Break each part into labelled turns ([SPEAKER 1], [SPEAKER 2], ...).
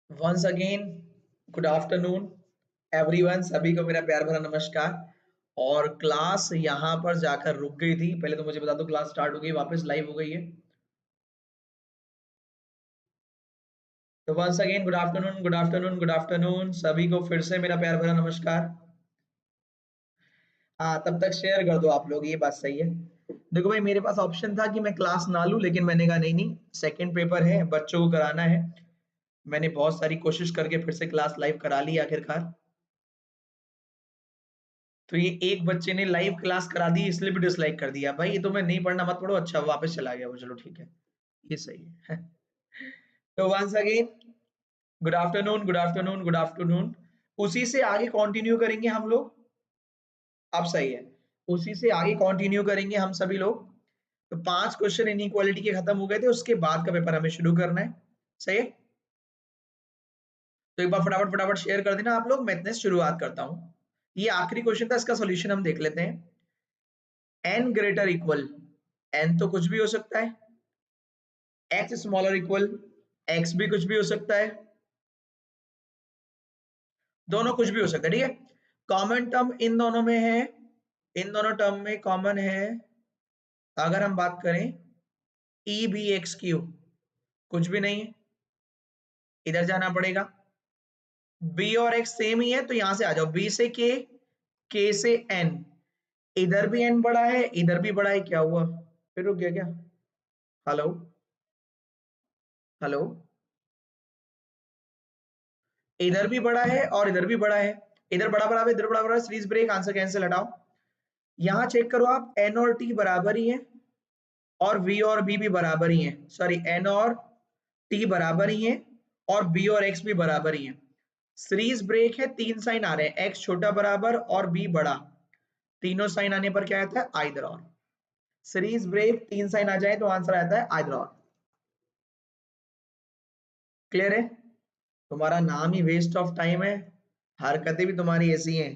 [SPEAKER 1] Once again good afternoon everyone, सभी को मेरा प्यार भरा नमस्कार। और क्लास यहाँ पर जाकर रुक गई थी। पहले तो मुझे बता दो, क्लास स्टार्ट हो गई, वापस लाइव हो गई है? तो once again good afternoon, good afternoon, good afternoon, सभी को फिर से मेरा प्यार भरा नमस्कार। हाँ, तब तक शेयर कर दो आप लोग, ये बात सही है। देखो भाई, मेरे पास ऑप्शन था कि मैं क्लास ना लूं, लेकिन मैंने कहा नहीं नहीं, सेकंड पेपर है, बच्चों को कराना है। मैंने बहुत सारी कोशिश करके फिर से क्लास लाइव करा ली आखिरकार। तो ये एक बच्चे ने लाइव क्लास करा दी, इसलिए भी डिसलाइक कर दिया। भाई ये तो मैं नहीं पढ़ना, मत पढ़ो। अच्छा, वापस चला गया वो, चलो ठीक है, ये सही है। तो once again good afternoon, good afternoon, good afternoon. उसी से आगे कंटिन्यू करेंगे हम लोग। अब सही है, उसी से आगे कंटिन्यू करेंगे हम सभी लोग। तो 5 क्वेश्चन इनइक्वालिटी के खत्म हो गए थे, उसके बाद का पेपर हमें शुरू करना है। सही है, तो एक बार फटाफट फटाफट शेयर कर देना आप लोग। मैं इतने से शुरुआत करता हूँ। ये आखिरी क्वेश्चन था, इसका सॉल्यूशन हम देख लेते हैं। n ग्रेटर इक्वल, n तो कुछ भी हो सकता है, x स्मॉलर इक्वल, x भी कुछ भी हो सकता है, दोनों कुछ भी हो सकता है, ठीक है। कॉमन टर्म इन दोनों में है, इन दोनों टर्म में कॉमन है। अगर हम बात करें e बी एक्स क्यू, कुछ भी नहीं है, इधर जाना पड़ेगा। b और x सेम ही है, तो यहां से आ जाओ, b से k से n। इधर भी n बड़ा है, इधर भी बड़ा है, क्या हुआ? फिर रुक गया क्या? Hello, hello. इधर भी बड़ा है और इधर भी बड़ा है, इधर बड़ा बराबर, इधर बड़ा बराबर, सीरीज ब्रेक, आंसर कैंसिल, हटाओ। यहां चेक करो आप, n और t बराबर ही है, और v और b भी बराबर ही है। सॉरी, n और t बराबर ही है, और b और x भी बराबर ही है। सीरीज ब्रेक है, 3 साइन आ रहे हैं, x छोटा बराबर और b बड़ा। तीनों साइन आने पर क्या आता है? आइदर और। सीरीज ब्रेक 3 साइन आ जाए तो आंसर आता है आइदर और। क्लियर है? तुम्हारा नाम ही वेस्ट ऑफ टाइम है, हरकतें भी तुम्हारी ऐसी हैं।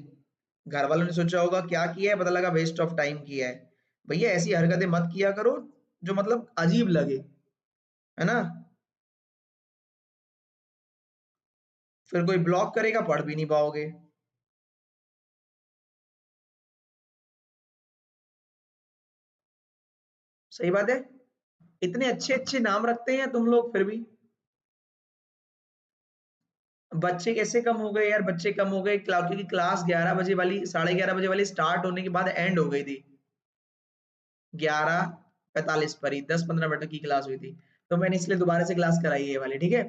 [SPEAKER 1] घर वालों ने सोचा होगा क्या किया है, पता लगा वेस्ट ऑफ टाइम किया है। भैया ऐसी हरकतें मत किया करो जो मतलब अजीब लगे, है ना। फिर कोई ब्लॉक करेगा, पढ़ भी नहीं पाओगे। सही बात है। इतने अच्छे अच्छे नाम रखते हैं तुम लोग, फिर भी बच्चे कैसे कम हो गए यार? बच्चे कम हो गए क्योंकि क्लास 11 बजे वाली, 11:30 बजे वाली स्टार्ट होने के बाद एंड हो गई थी। 11:45 पर ही 10-15 मिनट की क्लास हुई थी, तो मैंने इसलिए दोबारा से क्लास कराई है ये वाली, ठीक है।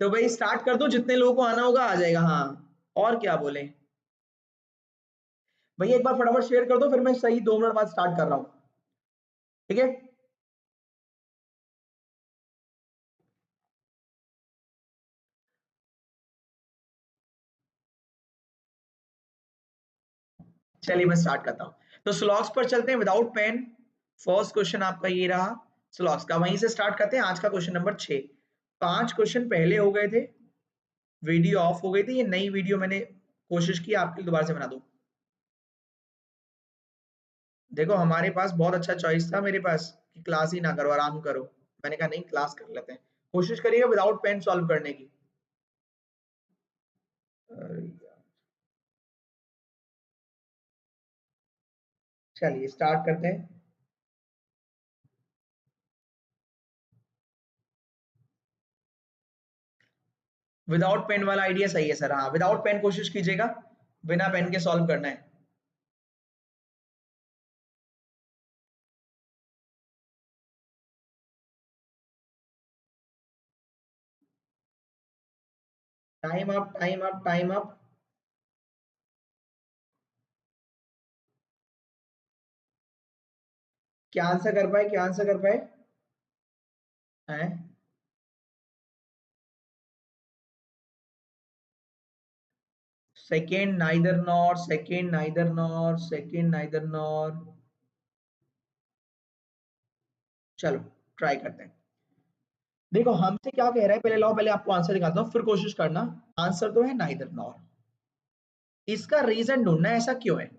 [SPEAKER 1] तो भाई स्टार्ट कर दो, जितने लोगों को आना होगा आ जाएगा। हाँ, और क्या बोले भैया, एक बार फटाफट शेयर कर दो, फिर मैं सही 2 मिनट बाद स्टार्ट कर रहा हूँ, ठीक है। चलिए मैं स्टार्ट करता हूँ। तो स्लॉग्स पर चलते हैं विदाउट पेन। फर्स्ट क्वेश्चन आपका ये रहा स्लॉग्स का, वहीं से स्टार्ट करते हैं। आज का क्वेश्चन नंबर 6। 5 क्वेश्चन पहले हो गए थे, वीडियो ऑफ हो गई थी, ये नई वीडियो मैंने कोशिश की आपके लिए दोबारा से बना दूं। देखो हमारे पास बहुत अच्छा चॉइस था मेरे पास कि क्लास ही ना करो, आराम करो। मैंने कहा नहीं, क्लास कर लेते हैं। कोशिश करिएगा विदाउट पेन सॉल्व करने की। अरे यार। चलिए स्टार्ट करते हैं। विदाउट पेन वाला आइडिया सही है सर। हाँ, विदाउट पेन कोशिश कीजिएगा, बिना पेन के सॉल्व करना है। Time up, time up, time up. क्या आंसर कर पाए, क्या आंसर कर पाए हैं? Second neither nor, second neither nor, second neither nor. चलो ट्राई करते हैं। देखो हमसे क्या कह रहा है, पहले लाओ, पहले आपको आंसर दिखाता हूँ, फिर कोशिश करना। आंसर तो है नाइदर नॉर। इसका रीजन ढूंढना है, ऐसा क्यों है।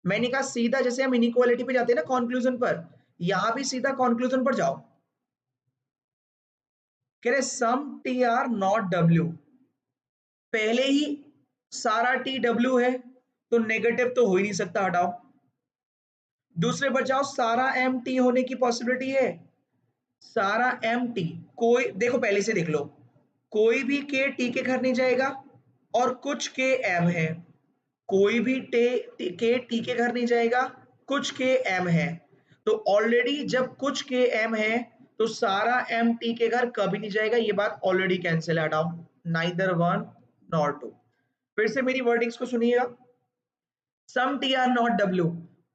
[SPEAKER 1] मैंने कहा सीधा जैसे हम इनइक्वालिटी पे जाते हैं ना कंक्लूजन पर, यहां भी सीधा कंक्लूजन पर जाओ। कह रहे सम टी आर नॉट डब्ल्यू, पहले ही सारा टी डब्ल्यू है तो नेगेटिव तो हो ही नहीं सकता, हटाओ। दूसरे बचाओ सारा एम टी होने की पॉसिबिलिटी है, सारा एम टी, कोई देखो पहले से देख लो, कोई भी के टी के घर नहीं जाएगा और कुछ के एम है, कोई भी के टी के घर नहीं जाएगा, कुछ के एम है, तो ऑलरेडी जब कुछ के एम है तो सारा एम टी के घर कभी नहीं जाएगा, ये बात ऑलरेडी कैंसिल है, हटाओ। Neither one nor two. फिर से मेरी वर्डिंग्स को सुनिएगा। Some T are not W,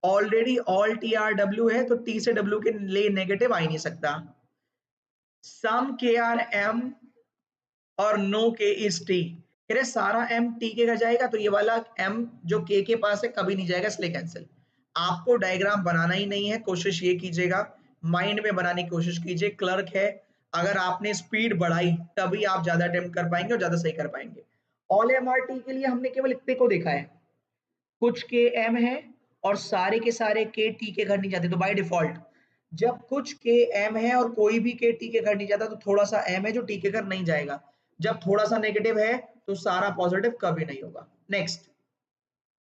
[SPEAKER 1] already all T are W है तो टी से डब्ल्यू के लिए नेगेटिव आ ही नहीं सकता। सम के आर एम और नो के इज टी, कह रहे सारा एम टी के घर जाएगा तो ये वाला एम जो के पास है कभी नहीं जाएगा, इसलिए कैंसिल। आपको डायग्राम बनाना ही नहीं है, कोशिश ये कीजिएगा माइंड में बनाने की कोशिश कीजिए। क्लर्क है, अगर आपने स्पीड बढ़ाई तभी आप ज्यादा अटेम्प्ट कर पाएंगे और ज्यादा सही कर पाएंगे। ऑल एमआरटी के लिए हमने केवल इतने को देखा है, कुछ के एम है और सारे के सारे के टी के घर नहीं जाते, तो बाय डिफॉल्ट जब कुछ के एम है और कोई भी के टी के घर नहीं जाता तो थोड़ा सा एम है जो टी के घर नहीं जाएगा, जब थोड़ा सा नेगेटिव है तो सारा पॉजिटिव कभी नहीं होगा। नेक्स्ट,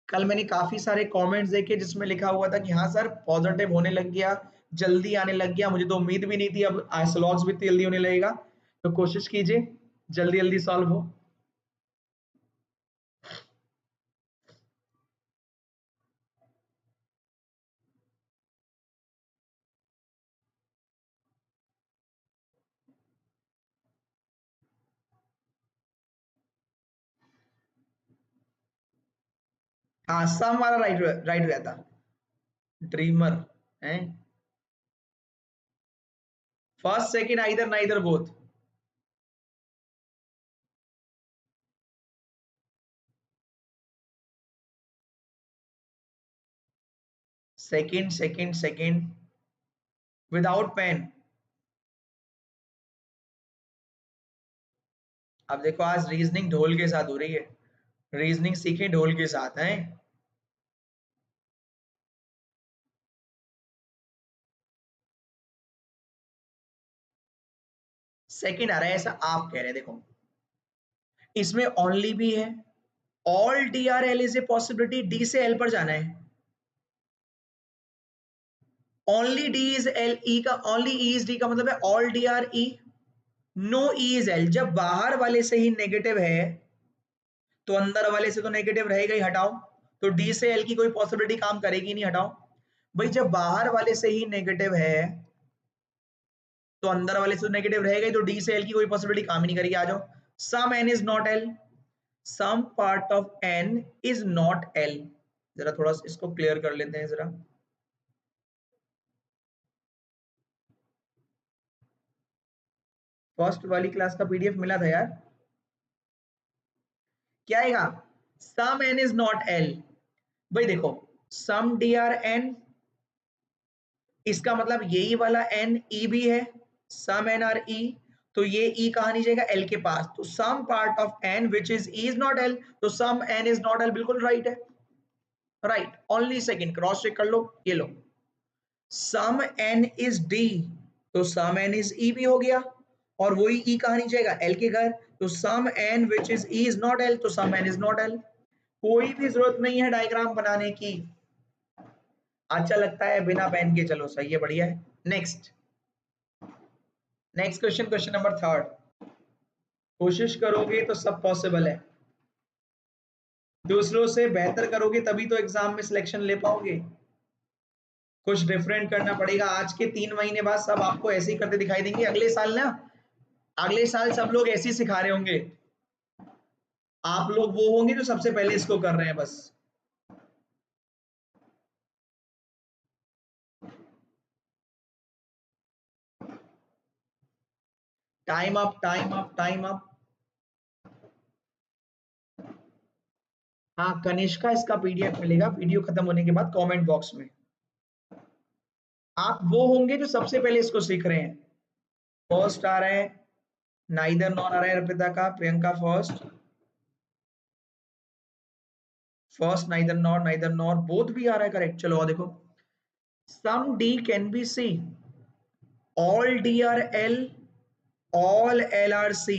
[SPEAKER 1] कल मैंने काफी सारे कमेंट्स देखे जिसमें लिखा हुआ था कि हाँ सर पॉजिटिव होने लग गया, जल्दी आने लग गया, मुझे तो उम्मीद भी नहीं थी, अब आइसोलॉग्स भी जल्दी होने लगेगा, तो कोशिश कीजिए जल्दी जल्दी सॉल्व हो। हाँ सम वाला राइट राइट हो गया था। ड्रीमर है, first second either neither both. Second second second without pen. अब देखो आज रीजनिंग ढोल के साथ हो रही है, रीजनिंग सीखें ढोल के साथ है। सेकंड आ रहा है ऐसा आप कह रहे हैं, देखो इसमें ओनली भी है, all D are L is a possibility, D से एल पर जाना है, only D is L, E का ओनली ई इज डी का मतलब है all D are E, no E is L. जब बाहर वाले से ही नेगेटिव है तो अंदर वाले से तो नेगेटिव रहेगा ही, हटाओ। तो डी से एल की कोई पॉसिबिलिटी काम करेगी नहीं, हटाओ। भाई जब बाहर वाले से ही नेगेटिव है तो अंदर वाले से तो नेगेटिव रहेगा ही, तो डी से एल की कोई पॉसिबिलिटी काम ही नहीं करेगी, आ जाओ। Some N is not L, some part of N is not L. जरा थोड़ा इसको क्लियर कर लेते हैं जरा। फर्स्ट वाली क्लास का पीडीएफ मिला था यार, क्या आएगा? सम एन इज नॉट एल। भाई देखो सम डी आर एन, इसका मतलब यही वाला एन ई भी है, सम एन आर ई, तो ये ई कहां नहीं जाएगा? एल के पास, तो some part of N which is E is not L, तो some N is not L, बिल्कुल राइट है, right. Only second cross check कर लो, ये लो सम एन इज डी, तो सम एन इज ई भी हो गया, और वही ई कहां नहीं जाएगा? एल के घर, तो some N which is E is not L, तो some N is not L. कोई भी जरूरत नहीं है डायग्राम बनाने की, अच्छा लगता है बिना पेन के, चलो सही है, बढ़िया है। Next, next question, question number third. कोशिश करोगे तो सब पॉसिबल है, दूसरों से बेहतर करोगे तभी तो एग्जाम में सिलेक्शन ले पाओगे। कुछ डिफरेंट करना पड़ेगा, आज के 3 महीने बाद सब आपको ऐसे ही करते दिखाई देंगे, अगले साल ना, अगले साल सब लोग ऐसे ही सिखा रहे होंगे, आप लोग वो होंगे जो सबसे पहले इसको कर रहे हैं बस। Time up, time up, time up. हाँ कनिष्का, इसका पीडीएफ मिलेगा वीडियो खत्म होने के बाद कमेंट बॉक्स में। आप वो होंगे जो सबसे पहले इसको सीख रहे हैं। फर्स्ट आ रहा है, नाइदर नॉर आ रहा है अर्पिता का, Priyanka first, first neither nor both भी आ रहा है, करेक्ट। चलो और देखो, some D can be C, all D are L all L are C,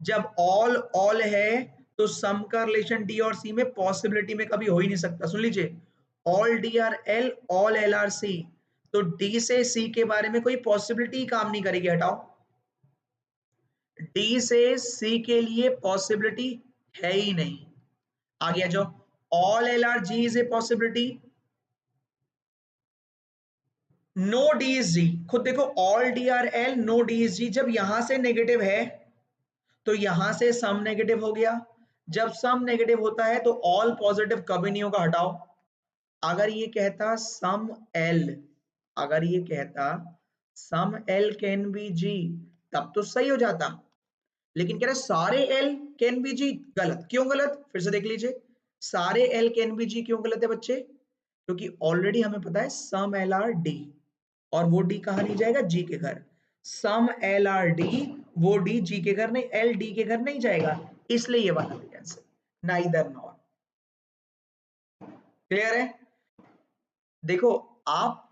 [SPEAKER 1] जब ऑल ऑल है तो सम का रिलेशन डी और सी में पॉसिबिलिटी में कभी हो ही नहीं सकता। सुन लीजिए, all D are L all L are C, तो डी से सी के बारे में कोई पॉसिबिलिटी काम नहीं करेगी, हटाओ। डी से सी के लिए पॉसिबिलिटी है ही नहीं। आ गया जो all L are G is a possibility, no D is G. खुद देखो, all D are L no D is G, जब यहां से नेगेटिव है तो यहां से सम नेगेटिव हो गया, जब सम नेगेटिव होता है तो ऑल पॉजिटिव कभी नहीं होगा, हटाओ। अगर ये कहता सम एल, अगर ये कहता सम एल कैन बी जी, तब तो सही हो जाता, लेकिन कह रहा सारे एल कैन बी जी, गलत। क्यों गलत, फिर से देख लीजिए, सारे एल कैन बी जी क्यों गलत है बच्चे, क्योंकि ऑलरेडी हमें पता है सम एल आर डी, और वो डी कहां नहीं जाएगा, जी के घर। सम एल आर डी, वो डी जी के घर नहीं, एल डी के घर नहीं जाएगा, इसलिए ये वाला भी आंसर, नाइदर नॉर। क्लियर है। देखो, आप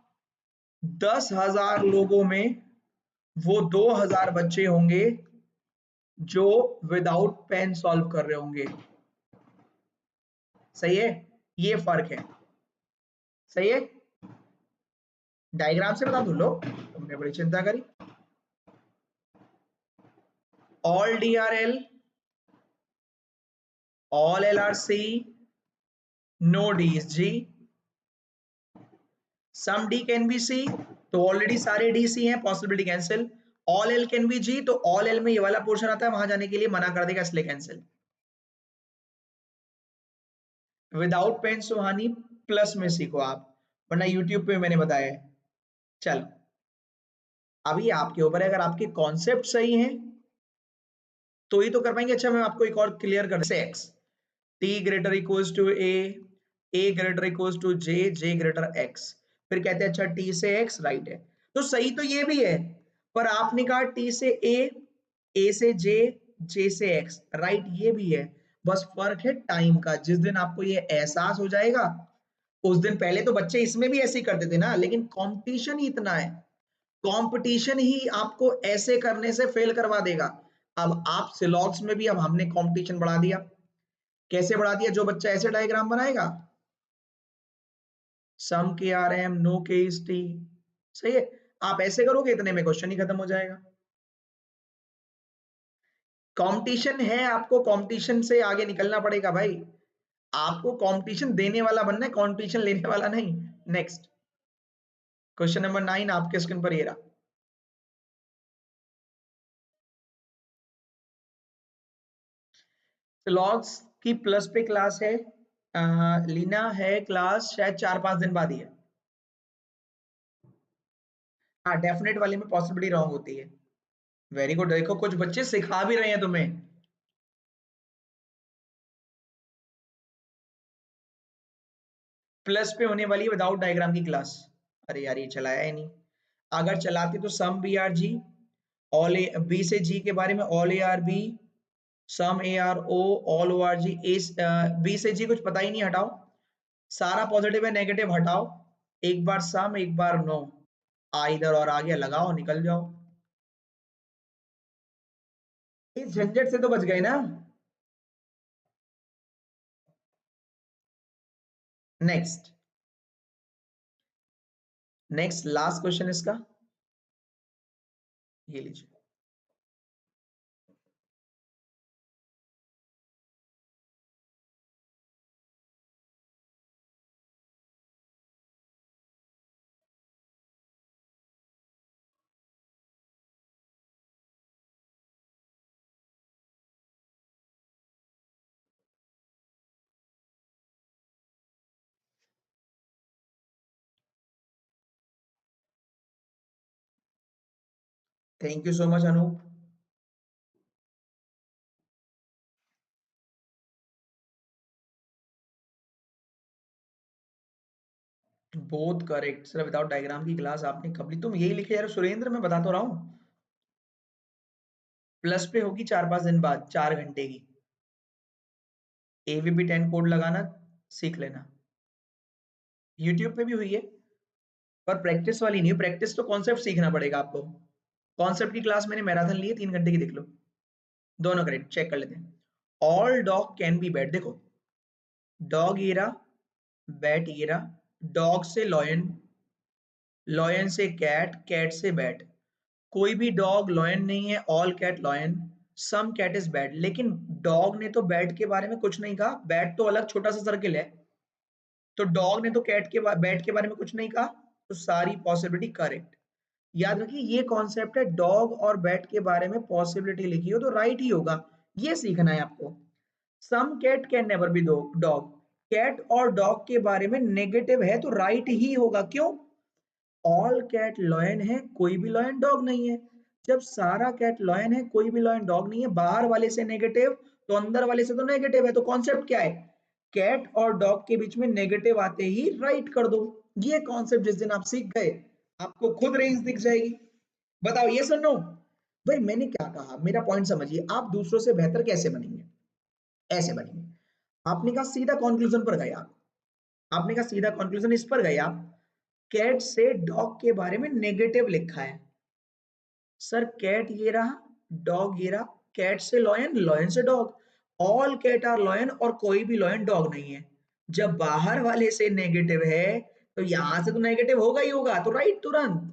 [SPEAKER 1] 10,000 लोगों में वो 2,000 बच्चे होंगे जो विदाउट पेन सॉल्व कर रहे होंगे, सही है, ये फर्क है, सही है। डायग्राम से बता दो, लो तुमने बड़ी चिंता करी। All D are L, all L are C, no D is G, some D can be C, तो ऑलरेडी सारे डी सी हैं, possibility cancel. All L can be G, तो ऑल एल में ये वाला पोर्शन आता है, वहां जाने के लिए मना कर देगा, इसलिए कैंसिल। विदाउट पेन सुहानी प्लस में सीखो आप, वरना यूट्यूब पे मैंने बताया है। चलो, अभी आपके ऊपर है, अगर आपके कॉन्सेप्ट सही हैं तो ही तो कर पाएंगे। अच्छा, मैं आपको एक और क्लियर कर, X T greater equals to A greater equals to J, J greater X, फिर कहते हैं अच्छा टी से एक्स राइट है, तो सही तो ये भी है, पर आपने कहा टी से ए से जे, जे से एक्स राइट, ये भी है, बस फर्क है टाइम का। जिस दिन आपको ये एहसास हो जाएगा उस दिन, पहले तो बच्चे इसमें भी ऐसे ही करते थे ना, लेकिन कंपटीशन ही इतना है, कंपटीशन ही आपको ऐसे करने से फेल करवा देगा। अब आप सिलॉक्स में भी, अब हमने कंपटीशन बढ़ा दिया। कैसे बढ़ा दिया, जो बच्चा ऐसे डायग्राम बनाएगा, सम के आर एम नो के इज टी, सही है, आप ऐसे करोगे इतने में क्वेश्चन ही खत्म हो जाएगा। कंपटीशन है, आपको कंपटीशन से आगे निकलना पड़ेगा भाई, आपको कंपटीशन देने वाला बनना है, कंपटीशन लेने वाला नहीं। नेक्स्ट क्वेश्चन नंबर 9 आपके स्क्रीन पर ये रहा। लॉग्स की प्लस पे क्लास है, लीना है क्लास शायद 4-5 दिन बाद ही है। हाँ, डेफिनेट वाले में पॉसिबिलिटी रॉन्ग होती है। वेरी गुड, देखो कुछ बच्चे सिखा भी रहे हैं तुम्हें। प्लस पे होने वाली विदाउट डायग्राम की क्लास, अरे यार ये चलाया है नहीं, अगर चलाते तो some B are G, all A B से जी के बारे में all A are B, some A are O, all O are G, A B से जी कुछ पता ही नहीं, हटाओ, सारा पॉजिटिव है नेगेटिव हटाओ, एक बार सम एक बार नो, आ इधर और आ गया, लगाओ निकल जाओ। इस झंझट से तो बच गए ना। नेक्स्ट, नेक्स्ट लास्ट क्वेश्चन इसका, ये लीजिए। Thank you so much Anoop. Both correct sir, without diagram की क्लास आपने कब ली, तुम यही लिखे यार सुरेंद्र, मैं बता तो रहा हूँ। प्लस पे होगी 4-5 दिन बाद, 4 घंटे की, एवीपी 10 कोड लगाना सीख लेना, यूट्यूब पे भी हुई है, पर प्रैक्टिस वाली नहीं, प्रैक्टिस तो कॉन्सेप्ट सीखना पड़ेगा आपको। कॉन्सेप्ट की क्लास मैंने मैराथन ली है 3 घंटे की, देख लो दोनों करेक्ट, चेक कर लेते हैं। All dog can be bat, देखो डॉग ये रहा, बैट ये रहा, डॉग से लॉयन, लॉयन से कैट, कैट से बैट। कोई भी डॉग लॉयन नहीं है, all cat lion, some cat is bat. लेकिन डॉग ने तो बैट के बारे में कुछ नहीं कहा, बैट तो अलग छोटा सा सर्किल है, तो डॉग ने तो बैट के बारे में कुछ नहीं कहा, तो सारी पॉसिबिलिटी करेक्ट। याद रखिए ये कॉन्सेप्ट है, डॉग और बैट के बारे में पॉसिबिलिटी लिखी हो तो राइट ही होगा, ये सीखना है आपको। Some cat can never be dog, cat और डॉग के बारे में नेगेटिव है तो राइट ही होगा, क्यों? ऑल कैट लॉयन है, कोई भी लॉयन डॉग नहीं है। जब सारा कैट लॉयन है, कोई भी लॉयन डॉग नहीं है, बाहर वाले से नेगेटिव तो अंदर वाले से तो नेगेटिव है, तो कॉन्सेप्ट क्या है? कैट और डॉग के बीच में नेगेटिव आते ही राइट कर दो। ये कॉन्सेप्ट जिस दिन आप सीख गए, आपको खुद रेंज दिख जाएगी। बताओ ये सुनो, भाई मैंने क्या कहा, मेरा पॉइंट समझिए, आप दूसरों से बेहतर कैसे बनेंगे? ऐसे बनेंगे। आपने कहा सीधा कंक्लूजन पर गए आप, आपने कहा सीधा कंक्लूजन इस पर गए आप, कैट से डॉग के बारे में नेगेटिव लिखा है। सर कैट ये रहा, डॉग ये रहा, कैट से लॉयन, लॉयन से dog, all cat are lion और कोई भी लॉयन डॉग नहीं है। जब बाहर वाले से नेगेटिव है तो यहां से तो नेगेटिव होगा ही होगा, तो राइट तुरंत।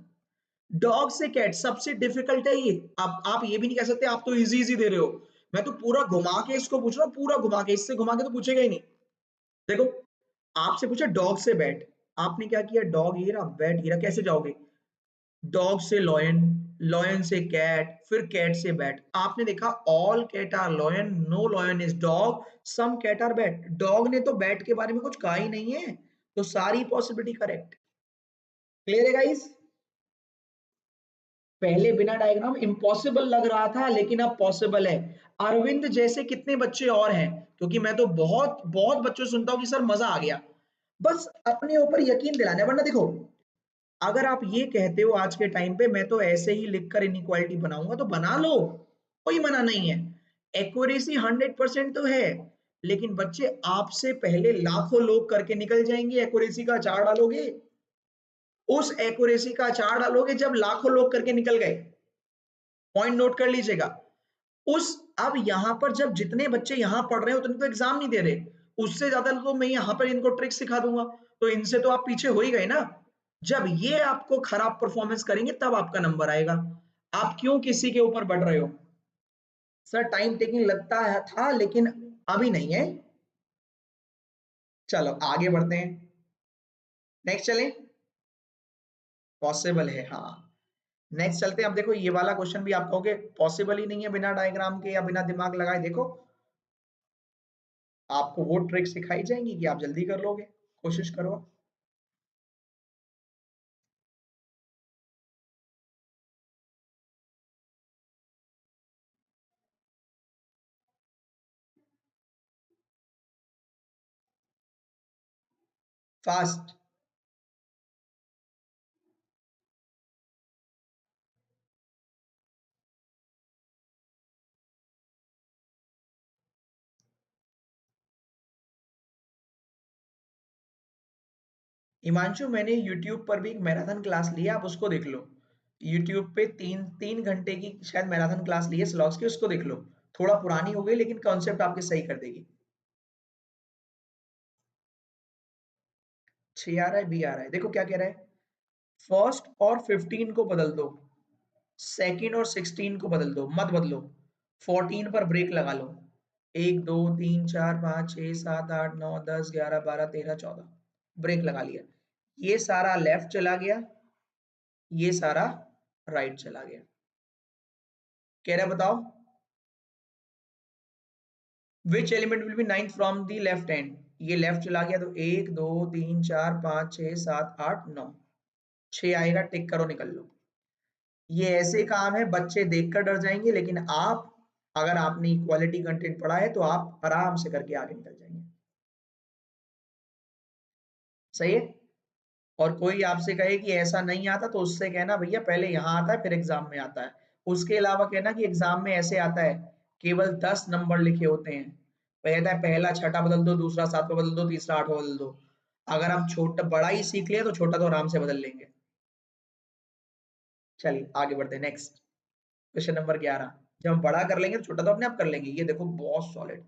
[SPEAKER 1] डॉग से कैट सबसे डिफिकल्ट है ये, आप ये भी नहीं कह सकते आप तो इजी इजी दे रहे हो, मैं तो पूरा घुमा के इसको पूछ रहा हूँ, पूरा घुमा के, इससे घुमा के तो पूछेगा ही नहीं। देखो आपसे पूछा डॉग से बैट, आपने क्या किया, डॉग ये रहा, बैट ये रहा, कैसे जाओगे? डॉग से लॉयन, लॉयन से कैट, फिर कैट से बैट। आपने देखा all cat are lion, no lion is dog, some cat are bat. Dog ने तो बैट के बारे में कुछ कहा ही नहीं है, तो सारी पॉसिबिलिटी करेक्ट। क्लियर है गाइस? पहले बिना डायग्राम इम्पॉसिबल लग रहा था, लेकिन अब पॉसिबल है। अरविंद जैसे कितने बच्चे और हैं, क्योंकि मैं तो बहुत बहुत बच्चों से सुनता हूँ कि सर मजा आ गया। बस अपने ऊपर यकीन दिलाना, वरना देखो अगर आप ये कहते हो आज के टाइम पे मैं तो ऐसे ही लिखकर इनइक्वालिटी बनाऊंगा, तो बना लो, कोई मना नहीं है। एक्यूरेसी 100% तो है, लेकिन बच्चे आपसे पहले लाखों लोग करके निकल जाएंगे, एक्यूरेसी का चार्ट डालोगे, उस एक्यूरेसी का चार्ट डालोगे जब लाखों लोग करके निकल गए। पॉइंट नोट कर लीजिएगा। उस अब यहां पर जब जितने बच्चे यहां पढ़ रहे हैं उतने तो एग्जाम नहीं दे रहे, उससे ज्यादा तो मैं यहां पर इनको ट्रिक सिखा दूंगा, तो इनसे तो आप पीछे हो ही गए ना। जब ये आपको खराब परफॉर्मेंस करेंगे तब आपका नंबर आएगा। आप क्यों किसी के ऊपर बढ़ रहे हो? सर टाइम टेकिंग लगता है था, लेकिन अभी नहीं है। चलो आगे बढ़ते हैं, नेक्स्ट चलें। पॉसिबल है, हाँ। नेक्स्ट चलते हैं। अब देखो ये वाला क्वेश्चन भी आप कहोगे पॉसिबल ही नहीं है बिना डायग्राम के या बिना दिमाग लगाए। देखो आपको वो ट्रिक सिखाई जाएंगी कि आप जल्दी कर लोगे, कोशिश करो। फास्ट। हिमांशु मैंने YouTube पर भी एक मैराथन क्लास ली है, आप उसको देख लो। YouTube पे 3 3 घंटे की शायद मैराथन क्लास ली है स्लॉग्स की, उसको देख लो। थोड़ा पुरानी हो गई लेकिन कॉन्सेप्ट आपके सही कर देगी। 6 आ रहा है, बी आ रहा है, देखो क्या कह रहा है। फर्स्ट और 15 को बदल दो, सेकंड और 16 को बदल दो, मत बदलो। 14 पर ब्रेक लगा लो। 1 2 3 4 5 6 7 8 9 10 11 12 13 14, ब्रेक लगा लिया। ये सारा लेफ्ट चला गया, ये सारा राइट चला गया। कह रहा है बताओ which element will be ninth from the left hand. ये लेफ्ट चला गया तो 1 2 3 4 5 6 7 8 9, 6 आएगा, टिक करो निकल लो। ये ऐसे काम है बच्चे देखकर डर जाएंगे, लेकिन आप अगर आपने इक्वालिटी कंटेंट पढ़ा है तो आप आराम से करके आगे निकल जाएंगे। सही है। और कोई आपसे कहे कि ऐसा नहीं आता तो उससे कहना भैया पहले यहाँ आता है फिर एग्जाम में आता है। उसके अलावा कहना कि एग्जाम में ऐसे आता है, केवल 10 नंबर लिखे होते हैं, कहता है पहला छठा बदल दो, दूसरा सातवां बदल दो, तीसरा आठवां बदल दो। अगर हम छोटा बड़ा ही सीख लिया तो छोटा तो आराम से बदल लेंगे। चलिए आगे बढ़ते हैं नेक्स्ट। Question number 11। जब हम बड़ा कर लेंगे तो छोटा तो अपने आप कर लेंगे। ये देखो बहुत सॉलिड।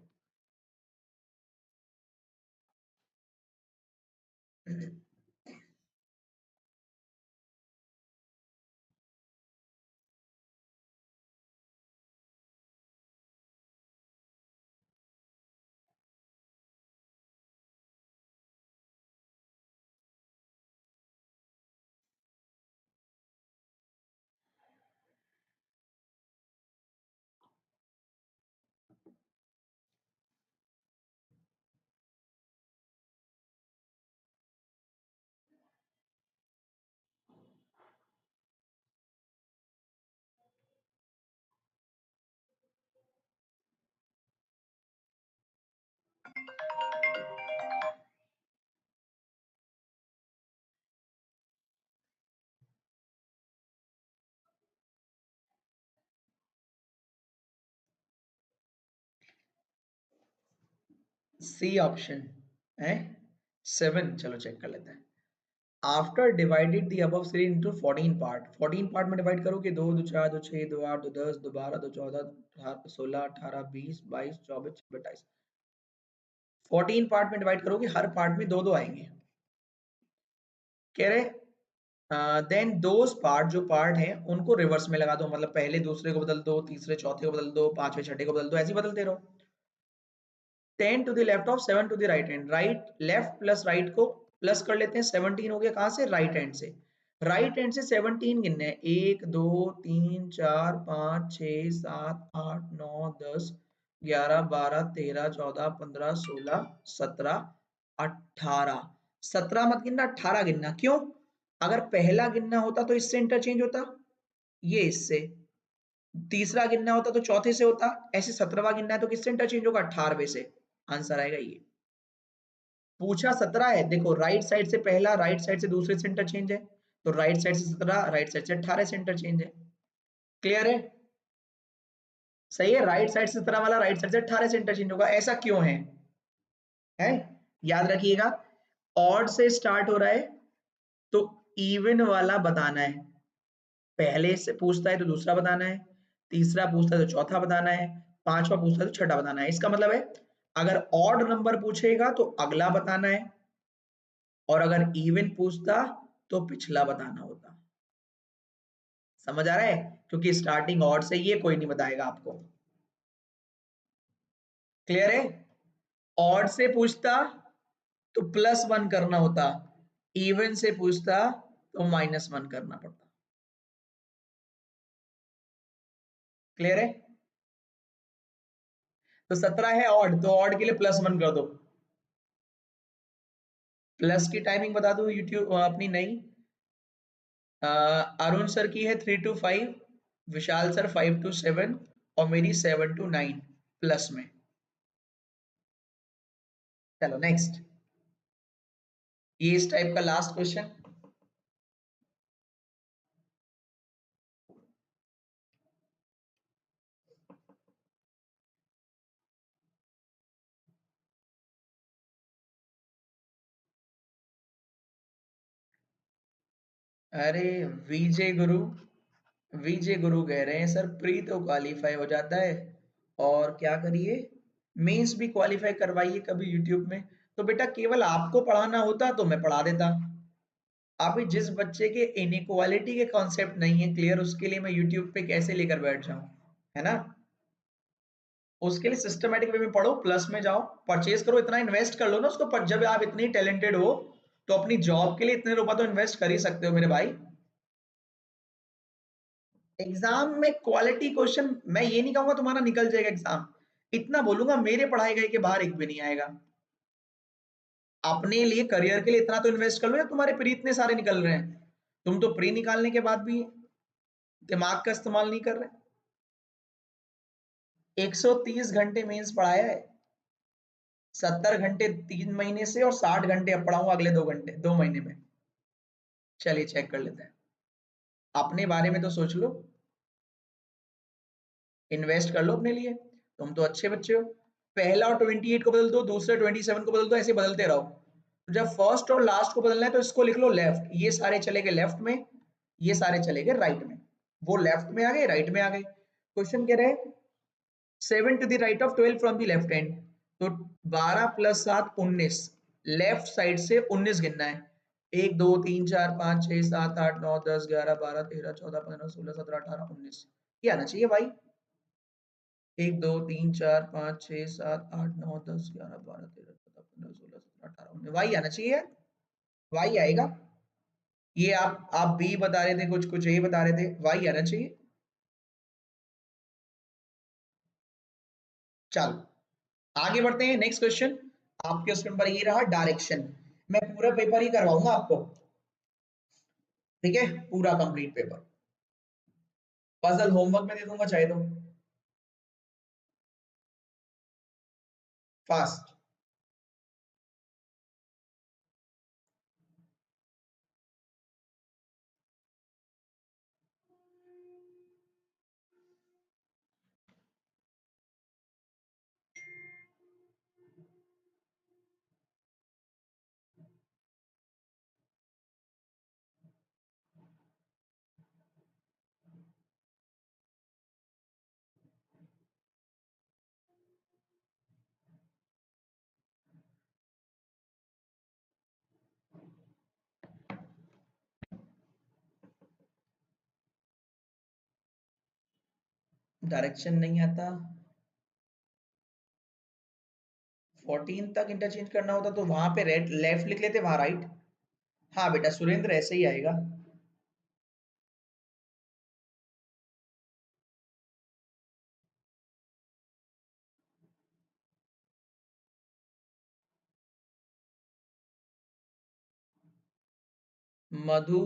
[SPEAKER 1] सी ऑप्शन है 7। चलो चेक कर लेते हैं। After divided the above series into 14 part, 14 part में डिवाइड करो कि 2 2 4 2 6 2 8 2 10 2 12 2 14 16 18 20 22 24 26 28, 14 पार्ट में डिवाइड करोगे हर पार्ट में दो दो आएंगे। कह रहे देन दोज पार्ट, जो पार्ट हैं उनको रिवर्स में लगा दो, मतलब पहले दूसरे को बदल दो, तीसरे चौथे को बदल दो, पांचवें छठे को बदल दो, ऐसे ही बदलते रहो। 10 to the left of 7 to the right hand, right left plus right को प्लस कर लेते हैं। 17 हो गया कहां से? राइट हैंड से। राइट हैंड से 17 गिनने हैं, 1 2 3 4 5 6 7 8 9 10 11 12 13 14 15 16 17 18। 17 मत गिनना, 18 गिनना। क्यों? अगर पहला गिनना होता तो इससे इंटरचेंज होता, ये इससे। तीसरा गिनना होता तो चौथे से होता, ऐसे 17वां गिनना है तो किससे इंटरचेंज होगा? 18वें से। आंसर आएगा ये। पूछा 17 है, देखो राइट साइड से पहला, राइट साइड से दूसरे से इंटरचेंज है, तो राइट साइड से 17, राइट साइड से 18 से इंटरचेंज है। क्लियर है? सही है, राइट साइड से 17 वाला राइट साइड से 18 से इंटरचेंज होगा। ऐसा क्यों है? याद रखिएगा, ऑड से स्टार्ट हो रहा है तो इवन वाला बताना है। पहले से पूछता है तो दूसरा बताना है, तीसरा पूछता है तो चौथा बताना है, पांचवा पूछता है तो छठा बताना है। इसका मतलब है अगर ऑड नंबर पूछेगा तो अगला बताना है, और अगर इवन पूछता तो पिछला बताना होता। समझ आ रहा है? क्योंकि स्टार्टिंग ऑड से ये कोई नहीं बताएगा आपको। क्लियर है? ऑड से पूछता तो +1 करना होता, इवन से पूछता तो -1 करना पड़ता। क्लियर है? तो 17 है ऑड, तो ऑड के लिए +1 कर दो। प्लस की टाइमिंग बता दो यूट्यूब अपनी नई। अरुण सर की है 3 to 5, विशाल सर 5 to 7, और मेरी 7 to 9 प्लस में। चलो नेक्स्ट, ये इस टाइप का लास्ट क्वेश्चन। अरे विजय गुरु, विजय गुरु कह रहे हैं सर प्री तो क्वालिफाई हो जाता है, और क्या करिए, मेंस भी क्वालिफाई करवाइए कभी यूट्यूब में। तो बेटा केवल आपको पढ़ाना होता तो मैं पढ़ा देता। अभी जिस बच्चे के इनइक्वालिटी के कॉन्सेप्ट नहीं है क्लियर, उसके लिए मैं यूट्यूब पे कैसे लेकर बैठ जाऊं, है ना? उसके लिए सिस्टमेटिक वे में पढ़ो, प्लस में जाओ, परचेज करो, इतना इन्वेस्ट कर लो ना उसको। पर जब आप इतनी टैलेंटेड हो तो अपनी जॉब के लिए इतने रुपए तो इन्वेस्ट कर ही सकते हो मेरे भाई। एग्जाम में क्वालिटी क्वेश्चन मैं ये नहीं कहूंगा तुम्हारा निकल जाएगा एग्जाम, इतना बोलूंगा मेरे पढ़ाए गए के बाहर एक भी नहीं आएगा। अपने लिए करियर के लिए इतना तो इन्वेस्ट कर लो या तुम्हारे प्री इतने सारे निकल रहे हैं, तुम तो प्री निकालने के बाद भी दिमाग का इस्तेमाल नहीं कर रहे। 130 घंटे मेंस पढ़ाया है, 70 घंटे 3 महीने से, और 60 घंटे अब पढ़ाऊंगा अगले 2 घंटे 2 महीने में। चलिए चेक कर लेते हैं, अपने बारे में तो सोच लो, इन्वेस्ट कर लो अपने लिए, तुम तो अच्छे बच्चे हो। पहला और 28 को बदल दो, दूसरे 27 को बदल दो, ऐसे बदलते रहो। तो जब फर्स्ट और लास्ट को बदलना है तो इसको लिख लो लेफ्ट, ये सारे चले गए लेफ्ट में, ये सारे चले गए राइट में। वो लेफ्ट में आ गए, राइट में आ गए। क्वेश्चन कह रहे हैं 7 to the right of 12 from the left hand। तो 12 प्लस 7 19, लेफ्ट साइड से 19 गिनना है। 1 2 3 4 5 6 7 8 9 10 11 12 13 14 15 16 17 18 19, ये आना चाहिए भाई। 1 2 3 4 5 6 7 8 9 10 11 12 13 14 15 16 17 18 19, वाई आना चाहिए, वाई आएगा। ये आप बी बता रहे थे, कुछ कुछ ए बता रहे थे, वाई आना चाहिए। चलो आगे बढ़ते हैं, नेक्स्ट क्वेश्चन। आपके उसके नंबर ये रहा डायरेक्शन। मैं पूरा पेपर ही करवाऊंगा आपको, ठीक है, पूरा कंप्लीट पेपर। पजल होमवर्क में दे दूंगा चाहे तो, फास्ट। डायरेक्शन नहीं आता, 14 तक इंटरचेंज करना होता तो वहां पे रेड लेफ्ट लिख लेते, वहां राइट। हाँ बेटा सुरेंद्र ऐसे ही आएगा। मधु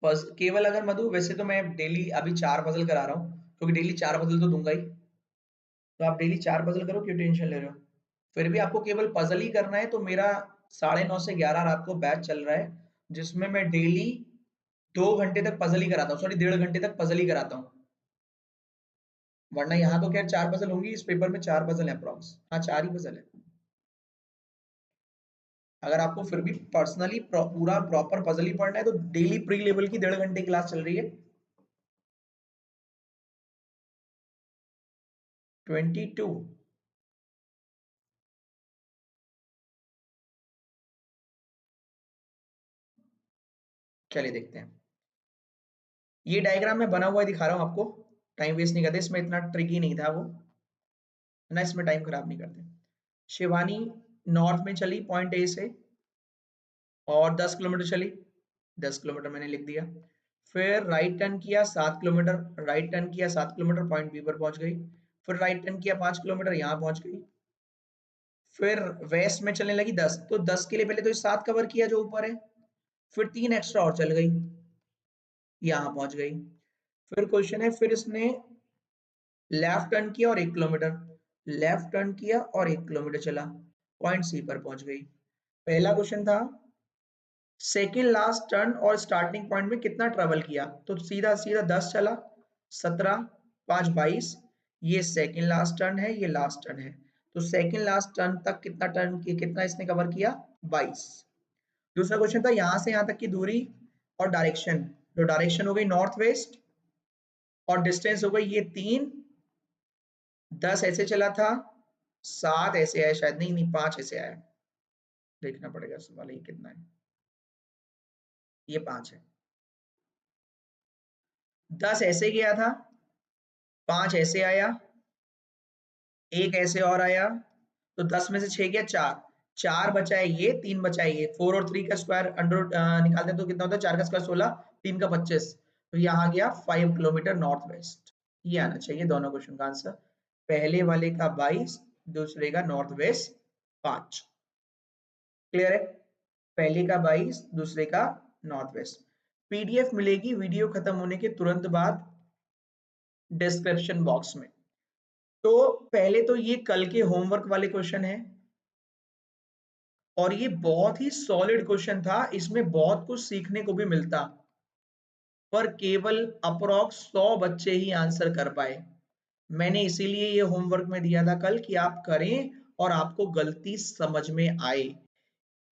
[SPEAKER 1] केवल अगर मधु, वैसे तो मैं डेली अभी 4 पजल करा रहा हूँ, क्योंकि डेली 4 पजल तो दूंगा ही। तो आप डेली 4 पजल करो, क्यों टेंशन ले रहे हो। फिर भी आपको केवल पजल ही करना है तो मेरा 9:30 से 11 रात को बैच चल रहा है, जिसमें मैं डेली 2 घंटे तक पजल ही कराता हूँ, सॉरी 1.5 घंटे तक पजल ही कराता हूँ। वरना यहाँ तो खैर 4 पजल होंगी, इस पेपर में 4 पजल है अप्रॉक्स, हाँ 4 ही पजल है। अगर आपको फिर भी पर्सनली पूरा प्रॉपर पजल ही पढ़ना है तो डेली प्री लेवल की 1.5 घंटे क्लास चल रही है। 22। चलिए देखते हैं, ये डायग्राम में बना हुआ दिखा रहा हूँ आपको, टाइम वेस्ट नहीं करते, इसमें इतना ट्रिकी नहीं था वो, ना इसमें टाइम खराब नहीं करते। शिवानी नॉर्थ में चली पॉइंट ए से और 10 किलोमीटर चली, 10 किलोमीटर मैंने लिख दिया। फिर राइट टर्न किया 7 किलोमीटर, राइट टर्न किया 7 किलोमीटर, पॉइंट बी पर पहुंच गई। फिर राइट टर्न किया 5 किलोमीटर, यहाँ पहुंच गई। फिर वेस्ट में चलने लगी 10, तो 10 के लिए पहले तो 7 कवर किया जो ऊपर है, फिर 3 एक्स्ट्रा और चल गई, यहाँ पहुंच गई। फिर क्वेश्चन है, फिर इसने लेफ्ट टर्न किया और 1 किलोमीटर, लेफ्ट टर्न किया और 1 किलोमीटर चला, पॉइंट सी पर पहुंच गई। पहला क्वेश्चन था सेकेंड लास्ट टर्न और स्टार्टिंग पॉइंट में कितना ट्रेवल किया, तो सीधा सीधा 10 चला, 17 5 22, ये सेकेंड लास्ट टर्न है, ये लास्ट टर्न है, तो सेकेंड लास्ट टर्न तक कितना टर्न किया, कितना इसने कवर किया, 22। दूसरा क्वेश्चन था यहाँ से यहाँ तक की दूरी और डायरेक्शन, तो डायरेक्शन हो गई नॉर्थ वेस्ट और डिस्टेंस हो गई ये 3, 10 ऐसे चला था, 7 ऐसे आया शायद, नहीं नहीं 5 ऐसे आया, देखना पड़ेगा सवाल ये कितना है, ये 5 है। 10 ऐसे गया था, 5 ऐसे आया, एक ऐसे और आया, तो 10 में से 6 गया 4, 4 बचा है ये, 3 बचा है ये, 4 और 3 का स्क्वायर अंडर निकालते हैं तो कितना होता है, 4 का स्क्वायर 16, 3 का 25, तो यहाँ गया 5 किलोमीटर नॉर्थ वेस्ट। ये आना चाहिए दोनों क्वेश्चन का आंसर, पहले वाले का 22, दूसरे का नॉर्थ वेस्ट 5। क्लियर है, पहले का 22, दूसरे का नॉर्थ वेस्ट। पीडीएफ मिलेगी वीडियो खत्म होने के तुरंत बाद डिस्क्रिप्शन बॉक्स में। तो पहले तो ये कल के होमवर्क वाले क्वेश्चन है, और ये बहुत ही सॉलिड क्वेश्चन था, इसमें बहुत कुछ सीखने को भी मिलता, पर केवल अप्रोक्स 100 बच्चे ही आंसर कर पाए। मैंने इसीलिए ये होमवर्क में दिया था कल कि आप करें और आपको गलती समझ में आए।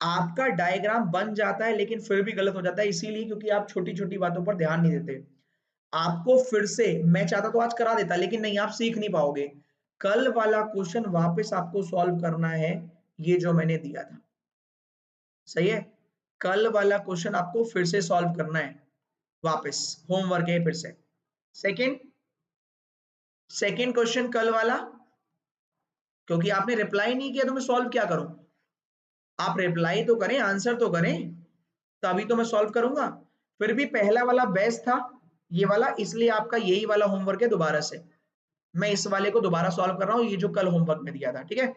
[SPEAKER 1] आपका डायग्राम बन जाता है लेकिन फिर भी गलत हो जाता है, इसीलिए क्योंकि आप छोटी छोटी बातों पर ध्यान नहीं देते। आपको फिर से, मैं चाहता तो आज करा देता, लेकिन नहीं, आप सीख नहीं पाओगे। कल वाला क्वेश्चन वापस आपको सॉल्व करना है, ये जो मैंने दिया था, सही है। कल वाला क्वेश्चन आपको फिर से सॉल्व करना है वापस, होमवर्क है फिर से। सेकंड सेकंड क्वेश्चन कल वाला, क्योंकि आपने रिप्लाई नहीं किया तो मैं सॉल्व क्या करूं? आप रिप्लाई तो करें, आंसर तो करें, तभी तो मैं सॉल्व करूंगा। फिर भी पहला वाला बेस्ट था, ये वाला, इसलिए आपका यही वाला होमवर्क है दोबारा से। मैं इस वाले को दोबारा सॉल्व कर रहा हूं, ये जो कल होमवर्क में दिया था, ठीक है।